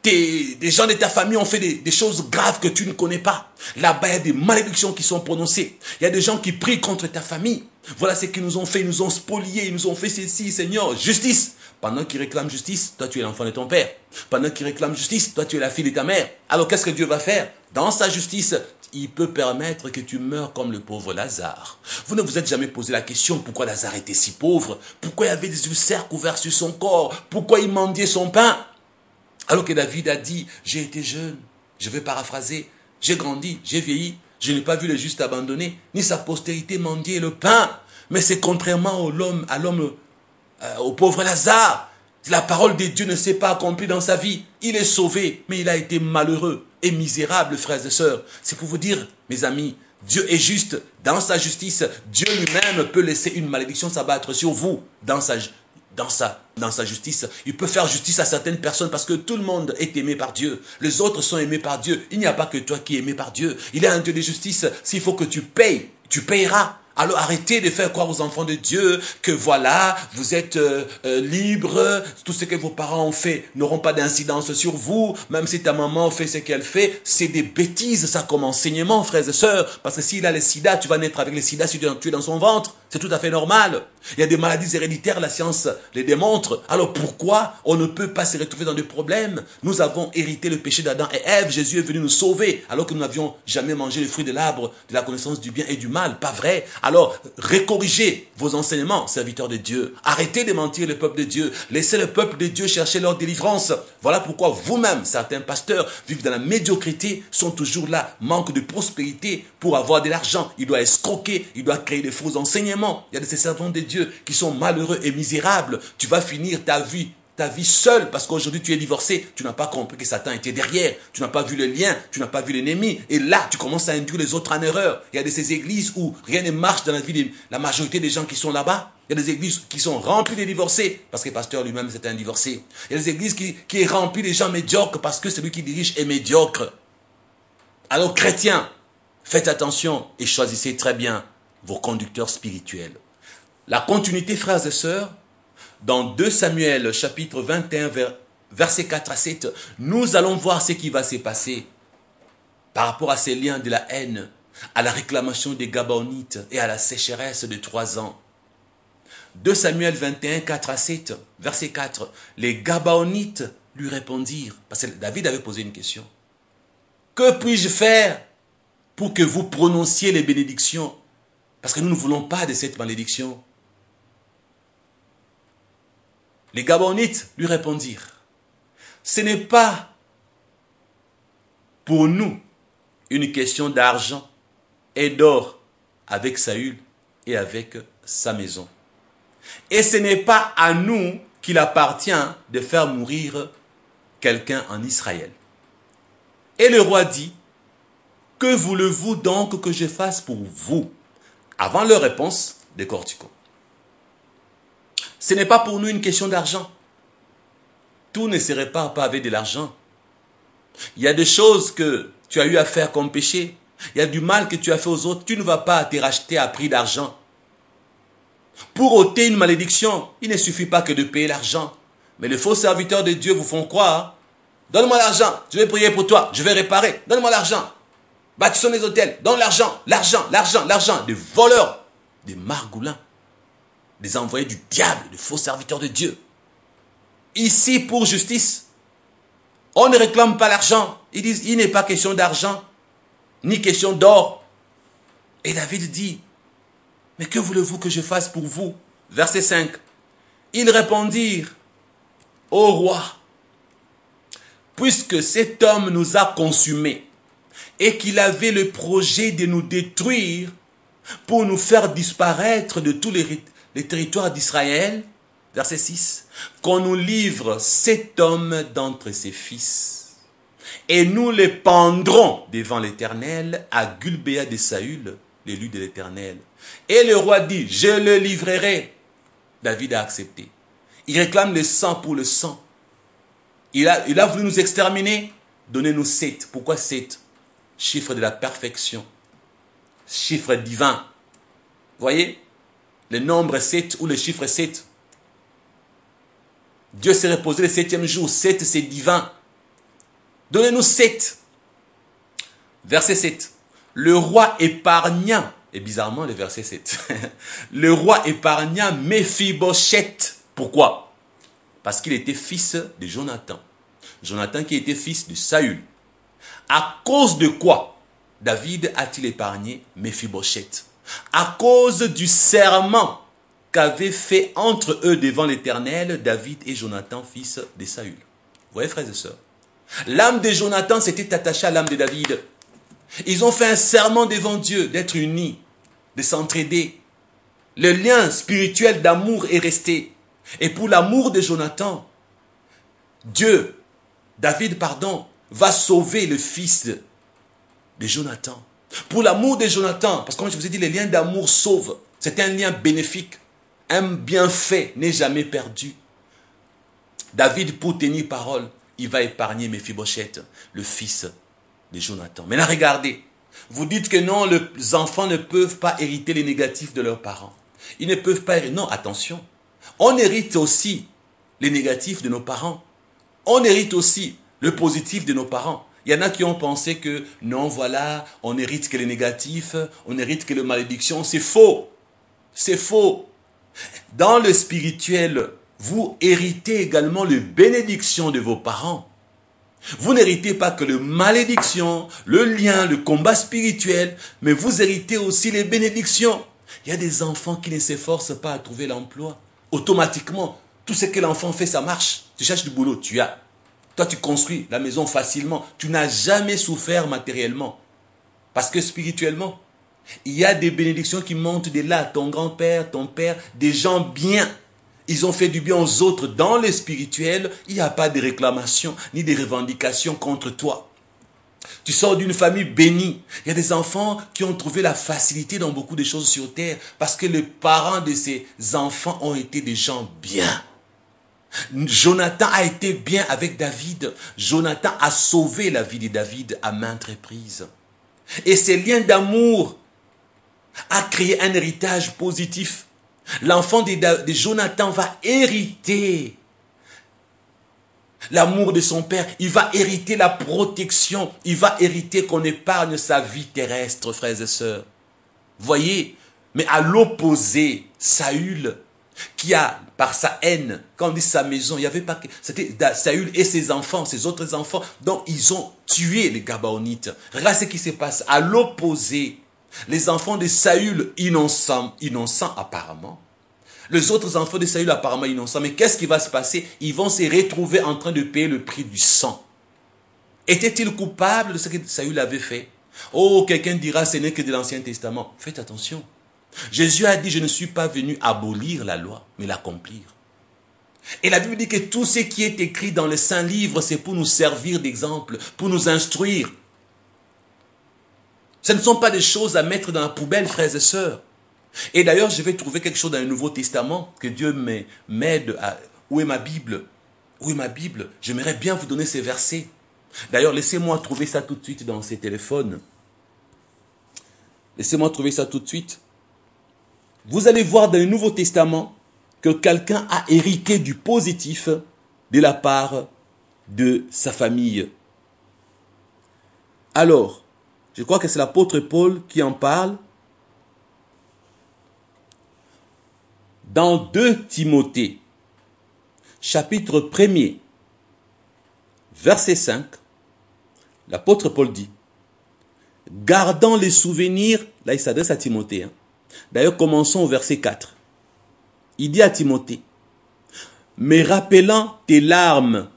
Des gens de ta famille ont fait des choses graves que tu ne connais pas. Là-bas, il y a des malédictions qui sont prononcées. Il y a des gens qui prient contre ta famille. Voilà ce qu'ils nous ont fait. Ils nous ont spoliés. Ils nous ont fait ceci, Seigneur. Justice. Pendant qu'ils réclament justice, toi tu es l'enfant de ton père. Pendant qu'ils réclament justice, toi tu es la fille de ta mère. Alors qu'est-ce que Dieu va faire? Dans sa justice, il peut permettre que tu meurs comme le pauvre Lazare. Vous ne vous êtes jamais posé la question pourquoi Lazare était si pauvre? Pourquoi il y avait des ulcères couverts sur son corps? Pourquoi il mendiait son pain? Alors que David a dit, j'ai été jeune, je vais paraphraser, j'ai grandi, j'ai vieilli, je n'ai pas vu le juste abandonné, ni sa postérité mendier le pain. Mais c'est contrairement au pauvre Lazare. La parole de Dieu ne s'est pas accomplie dans sa vie. Il est sauvé, mais il a été malheureux et misérable, frères et sœurs. C'est pour vous dire, mes amis, Dieu est juste. Dans sa justice, Dieu lui-même peut laisser une malédiction s'abattre sur vous. Dans sa justice, il peut faire justice à certaines personnes parce que tout le monde est aimé par Dieu. Les autres sont aimés par Dieu. Il n'y a pas que toi qui es aimé par Dieu. Il est un Dieu de justice. S'il faut que tu payes, tu payeras. Alors arrêtez de faire croire aux enfants de Dieu que voilà, vous êtes libres, tout ce que vos parents ont fait n'auront pas d'incidence sur vous, même si ta maman fait ce qu'elle fait, c'est des bêtises ça comme enseignement, frères et sœurs, parce que s'il a le sida, tu vas naître avec le sida si tu es dans son ventre. C'est tout à fait normal. Il y a des maladies héréditaires, la science les démontre. Alors pourquoi on ne peut pas se retrouver dans des problèmes? Nous avons hérité le péché d'Adam et Ève. Jésus est venu nous sauver alors que nous n'avions jamais mangé le fruit de l'arbre de la connaissance du bien et du mal. Pas vrai? Alors, recorrigez vos enseignements, serviteurs de Dieu. Arrêtez de mentir le peuple de Dieu. Laissez le peuple de Dieu chercher leur délivrance. Voilà pourquoi vous-même, certains pasteurs vivent dans la médiocrité, sont toujours là, manquent de prospérité pour avoir de l'argent. Il doit escroquer, il doit créer des faux enseignements. Il y a de ces servants de Dieu qui sont malheureux et misérables. Tu vas finir ta vie seule parce qu'aujourd'hui tu es divorcé. Tu n'as pas compris que Satan était derrière. Tu n'as pas vu le lien, tu n'as pas vu l'ennemi. Et là, tu commences à induire les autres en erreur. Il y a de ces églises où rien ne marche dans la vie de la majorité des gens qui sont là-bas. Il y a des églises qui sont remplies de divorcés parce que le pasteur lui-même c'est un divorcé. Il y a des églises qui est remplie de gens médiocres parce que celui qui dirige est médiocre. Alors chrétiens, faites attention et choisissez très bien vos conducteurs spirituels. La continuité, frères et sœurs, dans 2 Samuel, chapitre 21, versets 4 à 7, nous allons voir ce qui va se passer par rapport à ces liens de la haine, à la réclamation des Gabaonites et à la sécheresse de 3 ans. 2 Samuel 21, 4 à 7, verset 4, les Gabaonites lui répondirent, parce que David avait posé une question. Que puis-je faire pour que vous prononciez les bénédictions? Parce que nous ne voulons pas de cette malédiction. Les Gabaonites lui répondirent, ce n'est pas pour nous une question d'argent et d'or avec Saül et avec sa maison. Et ce n'est pas à nous qu'il appartient de faire mourir quelqu'un en Israël. Et le roi dit, que voulez-vous donc que je fasse pour vous? Avant leur réponse, décortiquons. Ce n'est pas pour nous une question d'argent. Tout ne se répare pas avec de l'argent. Il y a des choses que tu as eu à faire comme péché. Il y a du mal que tu as fait aux autres. Tu ne vas pas te racheter à prix d'argent. Pour ôter une malédiction, il ne suffit pas que de payer l'argent. Mais les faux serviteurs de Dieu vous font croire, donne-moi l'argent, je vais prier pour toi, je vais réparer, donne-moi l'argent. Bâtissons les hôtels, donne l'argent, l'argent, l'argent, l'argent. Des voleurs, des margoulins, des envoyés du diable, des faux serviteurs de Dieu. Ici, pour justice, on ne réclame pas l'argent. Ils disent, il n'est pas question d'argent, ni question d'or. Et David dit, mais que voulez-vous que je fasse pour vous? Verset 5. Ils répondirent, ô roi, puisque cet homme nous a consumés, et qu'il avait le projet de nous détruire pour nous faire disparaître de tous les territoires d'Israël, verset 6, qu'on nous livre cet homme d'entre ses fils, et nous les pendrons devant l'Éternel à Gulbéa de Saül, l'élu de l'Éternel. Et le roi dit, je le livrerai. David a accepté. Il réclame le sang pour le sang. Il a voulu nous exterminer. Donnez-nous 7. Pourquoi 7? Chiffre de la perfection. Chiffre divin. Voyez? Le nombre 7 ou le chiffre 7. Dieu s'est reposé le 7e jour. 7, c'est divin. Donnez-nous 7. Verset 7. Le roi épargna, et bizarrement le verset 7, le roi épargna Méphibosheth. Pourquoi? Parce qu'il était fils de Jonathan. Jonathan qui était fils de Saül. À cause de quoi David a-t-il épargné Méphibosheth? À cause du serment qu'avaient fait entre eux devant l'Éternel David et Jonathan, fils de Saül. Vous voyez, frères et sœurs, l'âme de Jonathan s'était attachée à l'âme de David. Ils ont fait un serment devant Dieu d'être unis, de s'entraider. Le lien spirituel d'amour est resté. Et pour l'amour de Jonathan, David, va sauver le fils de Jonathan. Pour l'amour de Jonathan, parce que comme je vous ai dit, les liens d'amour sauvent. C'est un lien bénéfique. Un bienfait n'est jamais perdu. David, pour tenir parole, il va épargner Méphibosheth, le fils de Jonathan. Maintenant, regardez. Vous dites que non, les enfants ne peuvent pas hériter les négatifs de leurs parents. Ils ne peuvent pas hériter. Non, attention. On hérite aussi les négatifs de nos parents. On hérite aussi le positif de nos parents. Il y en a qui ont pensé que non, voilà, on hérite que les négatifs, on hérite que les malédictions. C'est faux. C'est faux. Dans le spirituel, vous héritez également les bénédictions de vos parents. Vous n'héritez pas que le malédiction, le lien, le combat spirituel, mais vous héritez aussi les bénédictions. Il y a des enfants qui ne s'efforcent pas à trouver l'emploi. Automatiquement, tout ce que l'enfant fait, ça marche. Tu cherches du boulot, tu as. Toi, tu construis la maison facilement. Tu n'as jamais souffert matériellement. Parce que spirituellement, il y a des bénédictions qui montent de là. Ton grand-père, ton père, des gens bien. Ils ont fait du bien aux autres. Dans le spirituel, il n'y a pas de réclamations ni de revendications contre toi. Tu sors d'une famille bénie. Il y a des enfants qui ont trouvé la facilité dans beaucoup de choses sur terre parce que les parents de ces enfants ont été des gens bien. Jonathan a été bien avec David. Jonathan a sauvé la vie de David à maintes reprises. Et ces liens d'amour a créé un héritage positif. L'enfant de Jonathan va hériter l'amour de son père. Il va hériter la protection. Il va hériter qu'on épargne sa vie terrestre, frères et sœurs. Voyez, mais à l'opposé, Saül, qui a, par sa haine, quand on dit sa maison, il n'y avait pas que... C'était Saül et ses enfants, ses autres enfants, dont ils ont tué les Gabaonites. Regarde ce qui se passe. À l'opposé, les enfants de Saül, innocents apparemment. Les autres enfants de Saül, apparemment innocents. Mais qu'est-ce qui va se passer? Ils vont se retrouver en train de payer le prix du sang. Était-il coupable de ce que Saül avait fait? Oh, quelqu'un dira, ce n'est que de l'Ancien Testament. Faites attention. Jésus a dit, je ne suis pas venu abolir la loi, mais l'accomplir. Et la Bible dit que tout ce qui est écrit dans le Saint Livre, c'est pour nous servir d'exemple, pour nous instruire. Ce ne sont pas des choses à mettre dans la poubelle, frères et sœurs. Et d'ailleurs, je vais trouver quelque chose dans le Nouveau Testament, que Dieu m'aide à... Où est ma Bible? Où est ma Bible? J'aimerais bien vous donner ces versets. D'ailleurs, laissez-moi trouver ça tout de suite dans ces téléphones. Laissez-moi trouver ça tout de suite. Vous allez voir dans le Nouveau Testament que quelqu'un a hérité du positif de la part de sa famille. Alors, je crois que c'est l'apôtre Paul qui en parle. Dans 2 Timothée, chapitre 1er, verset 5, l'apôtre Paul dit, gardant les souvenirs, là il s'adresse à Timothée. D'ailleurs, commençons au verset 4. Il dit à Timothée, mais rappelant tes larmes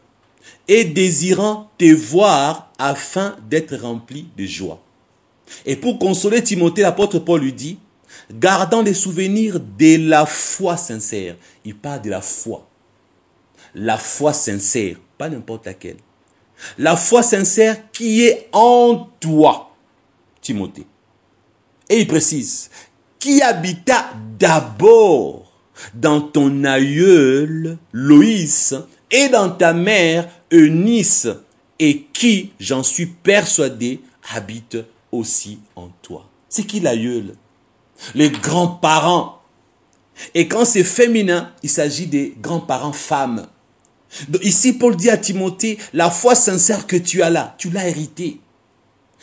et désirant te voir afin d'être rempli de joie. Et pour consoler Timothée, l'apôtre Paul lui dit, gardant les souvenirs de la foi sincère. Il parle de la foi. La foi sincère, pas n'importe laquelle. La foi sincère qui est en toi, Timothée. Et il précise, qui habita d'abord dans ton aïeul Loïs et dans ta mère Eunice, et qui, j'en suis persuadé, habite aussi en toi. C'est qui l'aïeul? Les grands-parents. Et quand c'est féminin, il s'agit des grands-parents femmes. Donc ici, Paul dit à Timothée, la foi sincère que tu as là, tu l'as héritée.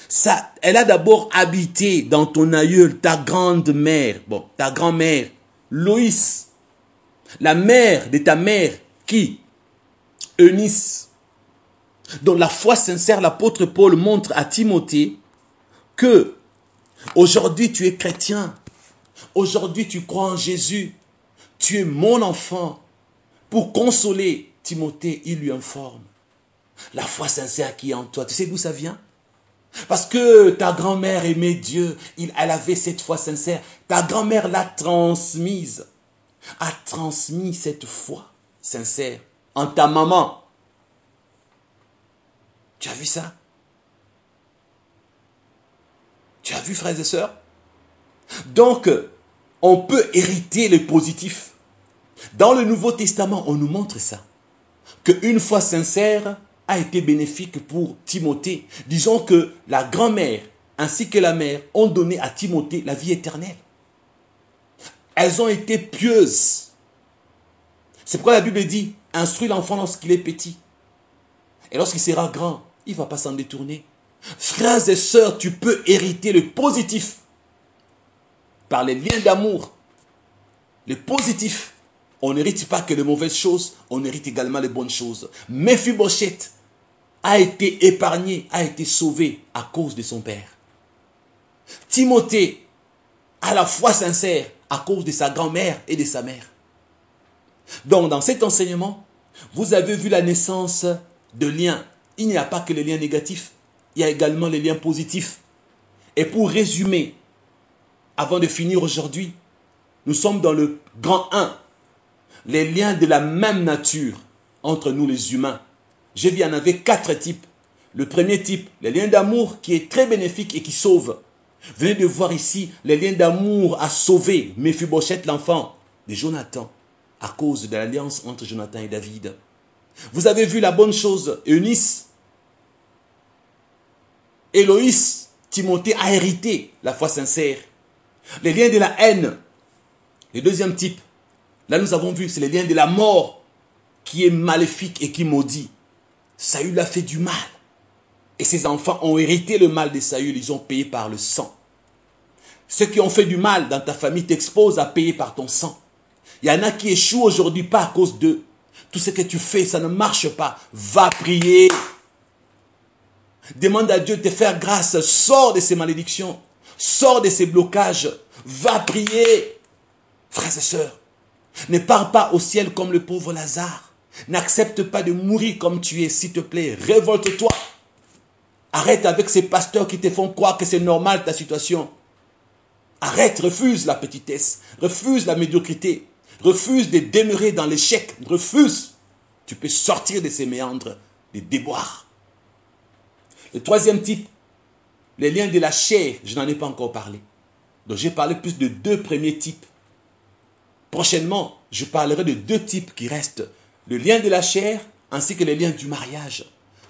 Ça, elle a d'abord habité dans ton aïeul, ta grande-mère, bon, ta grand-mère, Loïs, la mère de ta mère, qui? Eunice. Donc la foi sincère, l'apôtre Paul montre à Timothée que aujourd'hui tu es chrétien, aujourd'hui tu crois en Jésus, tu es mon enfant. Pour consoler Timothée, il lui informe. La foi sincère qui est en toi, tu sais d'où ça vient? Parce que ta grand-mère aimait Dieu, elle avait cette foi sincère. Ta grand-mère l'a transmise, a transmis cette foi sincère en ta maman. Tu as vu ça? Tu as vu, frères et sœurs? Donc, on peut hériter le positif. Dans le Nouveau Testament, on nous montre ça. Qu'une foi sincère a été bénéfique pour Timothée. Disons que la grand-mère ainsi que la mère ont donné à Timothée la vie éternelle. Elles ont été pieuses. C'est pourquoi la Bible dit, instruis l'enfant lorsqu'il est petit. Et lorsqu'il sera grand, il ne va pas s'en détourner. Frères et sœurs, tu peux hériter le positif par les liens d'amour le positif. On n'hérite pas que les mauvaises choses, on hérite également les bonnes choses. Mephibosheth a été épargné, a été sauvé à cause de son père. Timothée a la foi sincère à cause de sa grand-mère et de sa mère. Donc, dans cet enseignement, vous avez vu la naissance de liens. Il n'y a pas que les liens négatifs, il y a également les liens positifs. Et pour résumer, avant de finir aujourd'hui, nous sommes dans le grand 1. Les liens de la même nature entre nous les humains. J'ai vu qu'il y en avait 4 types. Le premier type, les liens d'amour qui est très bénéfique et qui sauve. Venez de voir ici, les liens d'amour a sauvé Mephibosheth, l'enfant de Jonathan, à cause de l'alliance entre Jonathan et David. Vous avez vu la bonne chose, Eunice, Héloïse, Timothée a hérité la foi sincère. Les liens de la haine, le deuxième type, là nous avons vu, c'est les liens de la mort qui est maléfique et qui maudit. Saül a fait du mal. Et ses enfants ont hérité le mal de Saül, ils ont payé par le sang. Ceux qui ont fait du mal dans ta famille t'exposent à payer par ton sang. Il y en a qui échouent aujourd'hui pas à cause d'eux. Tout ce que tu fais, ça ne marche pas. Va prier. Demande à Dieu de te faire grâce. Sors de ces malédictions. Sors de ces blocages. Va prier. Frères et sœurs, ne pars pas au ciel comme le pauvre Lazare. N'accepte pas de mourir comme tu es, s'il te plaît. Révolte-toi. Arrête avec ces pasteurs qui te font croire que c'est normal ta situation. Arrête, refuse la petitesse. Refuse la médiocrité. Refuse de demeurer dans l'échec. Refuse. Tu peux sortir de ces méandres, des déboires. Le troisième type, les liens de la chair, je n'en ai pas encore parlé. Donc j'ai parlé plus de 2 premiers types. Prochainement, je parlerai de 2 types qui restent. Le lien de la chair ainsi que les liens du mariage.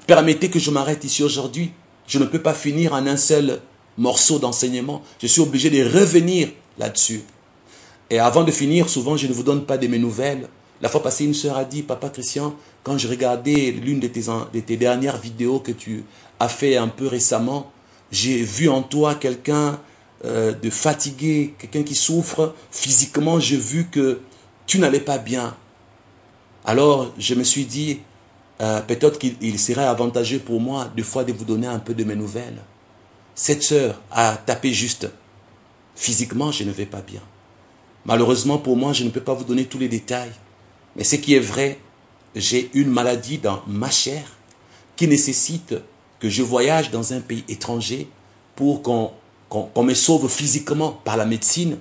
Permettez que je m'arrête ici aujourd'hui. Je ne peux pas finir en un seul morceau d'enseignement. Je suis obligé de revenir là-dessus. Et avant de finir, souvent je ne vous donne pas de mes nouvelles. La fois passée, une sœur a dit, Papa Christian, quand je regardais l'une de tes dernières vidéos que tu as fait un peu récemment, j'ai vu en toi quelqu'un de fatigué, quelqu'un qui souffre. Physiquement, j'ai vu que tu n'allais pas bien. Alors, je me suis dit, peut-être qu'il serait avantageux pour moi, des fois, de vous donner un peu de mes nouvelles. Cette sœur a tapé juste. Physiquement, je ne vais pas bien. Malheureusement, pour moi, je ne peux pas vous donner tous les détails. Mais ce qui est vrai, j'ai une maladie dans ma chair qui nécessite que je voyage dans un pays étranger pour qu'on me sauve physiquement par la médecine.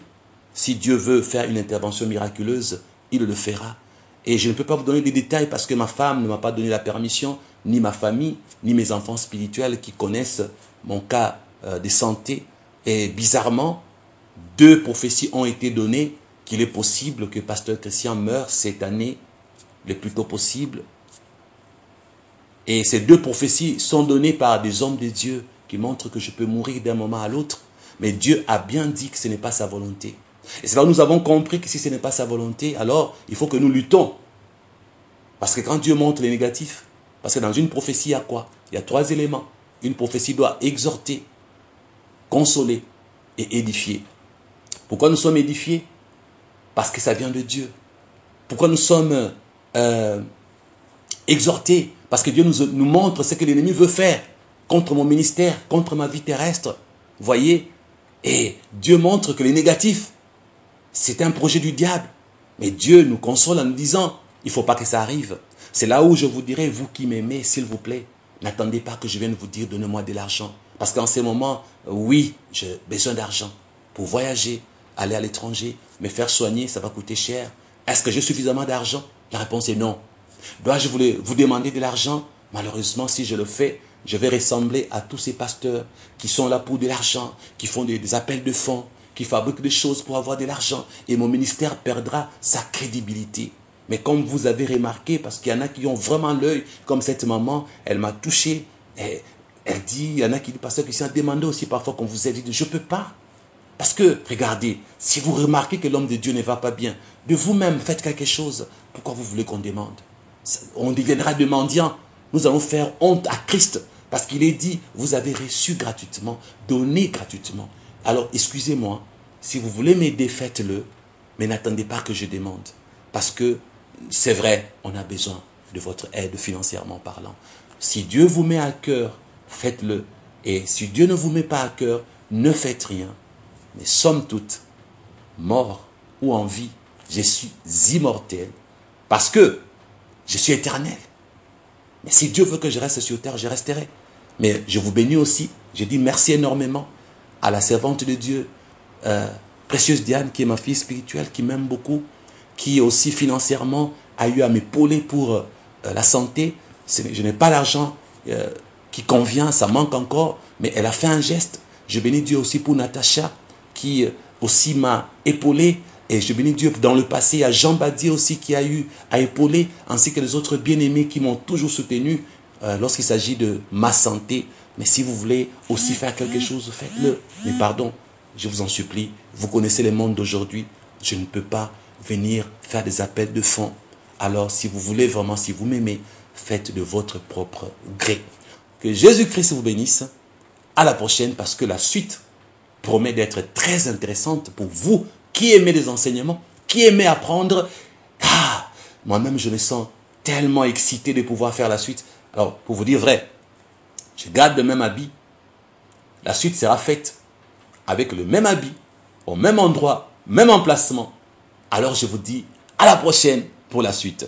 Si Dieu veut faire une intervention miraculeuse, il le fera. Et je ne peux pas vous donner des détails parce que ma femme ne m'a pas donné la permission, ni ma famille, ni mes enfants spirituels qui connaissent mon cas de santé. Et bizarrement, 2 prophéties ont été données qu'il est possible que Pasteur Christian meure cette année, le plus tôt possible. Et ces 2 prophéties sont données par des hommes de Dieu qui montrent que je peux mourir d'un moment à l'autre. Mais Dieu a bien dit que ce n'est pas sa volonté. Et c'est là où nous avons compris que si ce n'est pas sa volonté, alors il faut que nous luttons. Parce que quand Dieu montre les négatifs, parce que dans une prophétie, il y a quoi? Il y a 3 éléments. Une prophétie doit exhorter, consoler et édifier. Pourquoi nous sommes édifiés? Parce que ça vient de Dieu. Pourquoi nous sommes exhortés? Parce que Dieu nous montre ce que l'ennemi veut faire contre mon ministère, contre ma vie terrestre. Vous voyez? Et Dieu montre que les négatifs, c'est un projet du diable. Mais Dieu nous console en nous disant, il ne faut pas que ça arrive. C'est là où je vous dirai, vous qui m'aimez, s'il vous plaît, n'attendez pas que je vienne vous dire, donnez-moi de l'argent. Parce qu'en ce moment, oui, j'ai besoin d'argent pour voyager, aller à l'étranger, me faire soigner, ça va coûter cher. Est-ce que j'ai suffisamment d'argent? La réponse est non. Dois-je vous demander de l'argent? Malheureusement, si je le fais, je vais ressembler à tous ces pasteurs qui sont là pour de l'argent, qui font des appels de fonds, qui fabriquent des choses pour avoir de l'argent. Et mon ministère perdra sa crédibilité. Mais comme vous avez remarqué, parce qu'il y en a qui ont vraiment l'œil, comme cette maman, elle m'a touché. Elle dit, il y en a qui disent, Pasteur Christian, demandez aussi parfois qu'on vous aide. Je ne peux pas. Parce que, regardez, si vous remarquez que l'homme de Dieu ne va pas bien, de vous-même faites quelque chose. Pourquoi vous voulez qu'on demande? On deviendra des mendiants. Nous allons faire honte à Christ. Parce qu'il est dit, vous avez reçu gratuitement, donné gratuitement. Alors, excusez-moi, si vous voulez m'aider, faites-le. Mais n'attendez pas que je demande. Parce que c'est vrai, on a besoin de votre aide financièrement parlant. Si Dieu vous met à cœur, faites-le. Et si Dieu ne vous met pas à cœur, ne faites rien. Mais somme toute, mort ou en vie, je suis immortel. Parce que je suis éternel. Mais si Dieu veut que je reste sur terre, je resterai. Mais je vous bénis aussi. Je dis merci énormément à la servante de Dieu, Précieuse Diane, qui est ma fille spirituelle, qui m'aime beaucoup, qui aussi financièrement a eu à m'épauler pour la santé. Je n'ai pas l'argent qui convient, ça manque encore, mais elle a fait un geste. Je bénis Dieu aussi pour Natacha, qui aussi m'a épaulé. Et je bénis Dieu dans le passé, il y a Jean Badier aussi qui a eu à épauler, ainsi que les autres bien-aimés qui m'ont toujours soutenu lorsqu'il s'agit de ma santé. Mais si vous voulez aussi faire quelque chose, faites-le. Mais pardon, je vous en supplie, vous connaissez le monde d'aujourd'hui. Je ne peux pas venir faire des appels de fonds. Alors si vous voulez vraiment, si vous m'aimez, faites de votre propre gré. Que Jésus-Christ vous bénisse. À la prochaine, parce que la suite promet d'être très intéressante pour vous qui aimez les enseignements, qui aimez apprendre. Ah, moi-même, je me sens tellement excité de pouvoir faire la suite. Alors, pour vous dire vrai, je garde le même habit. La suite sera faite avec le même habit, au même endroit, même emplacement. Alors, je vous dis à la prochaine pour la suite.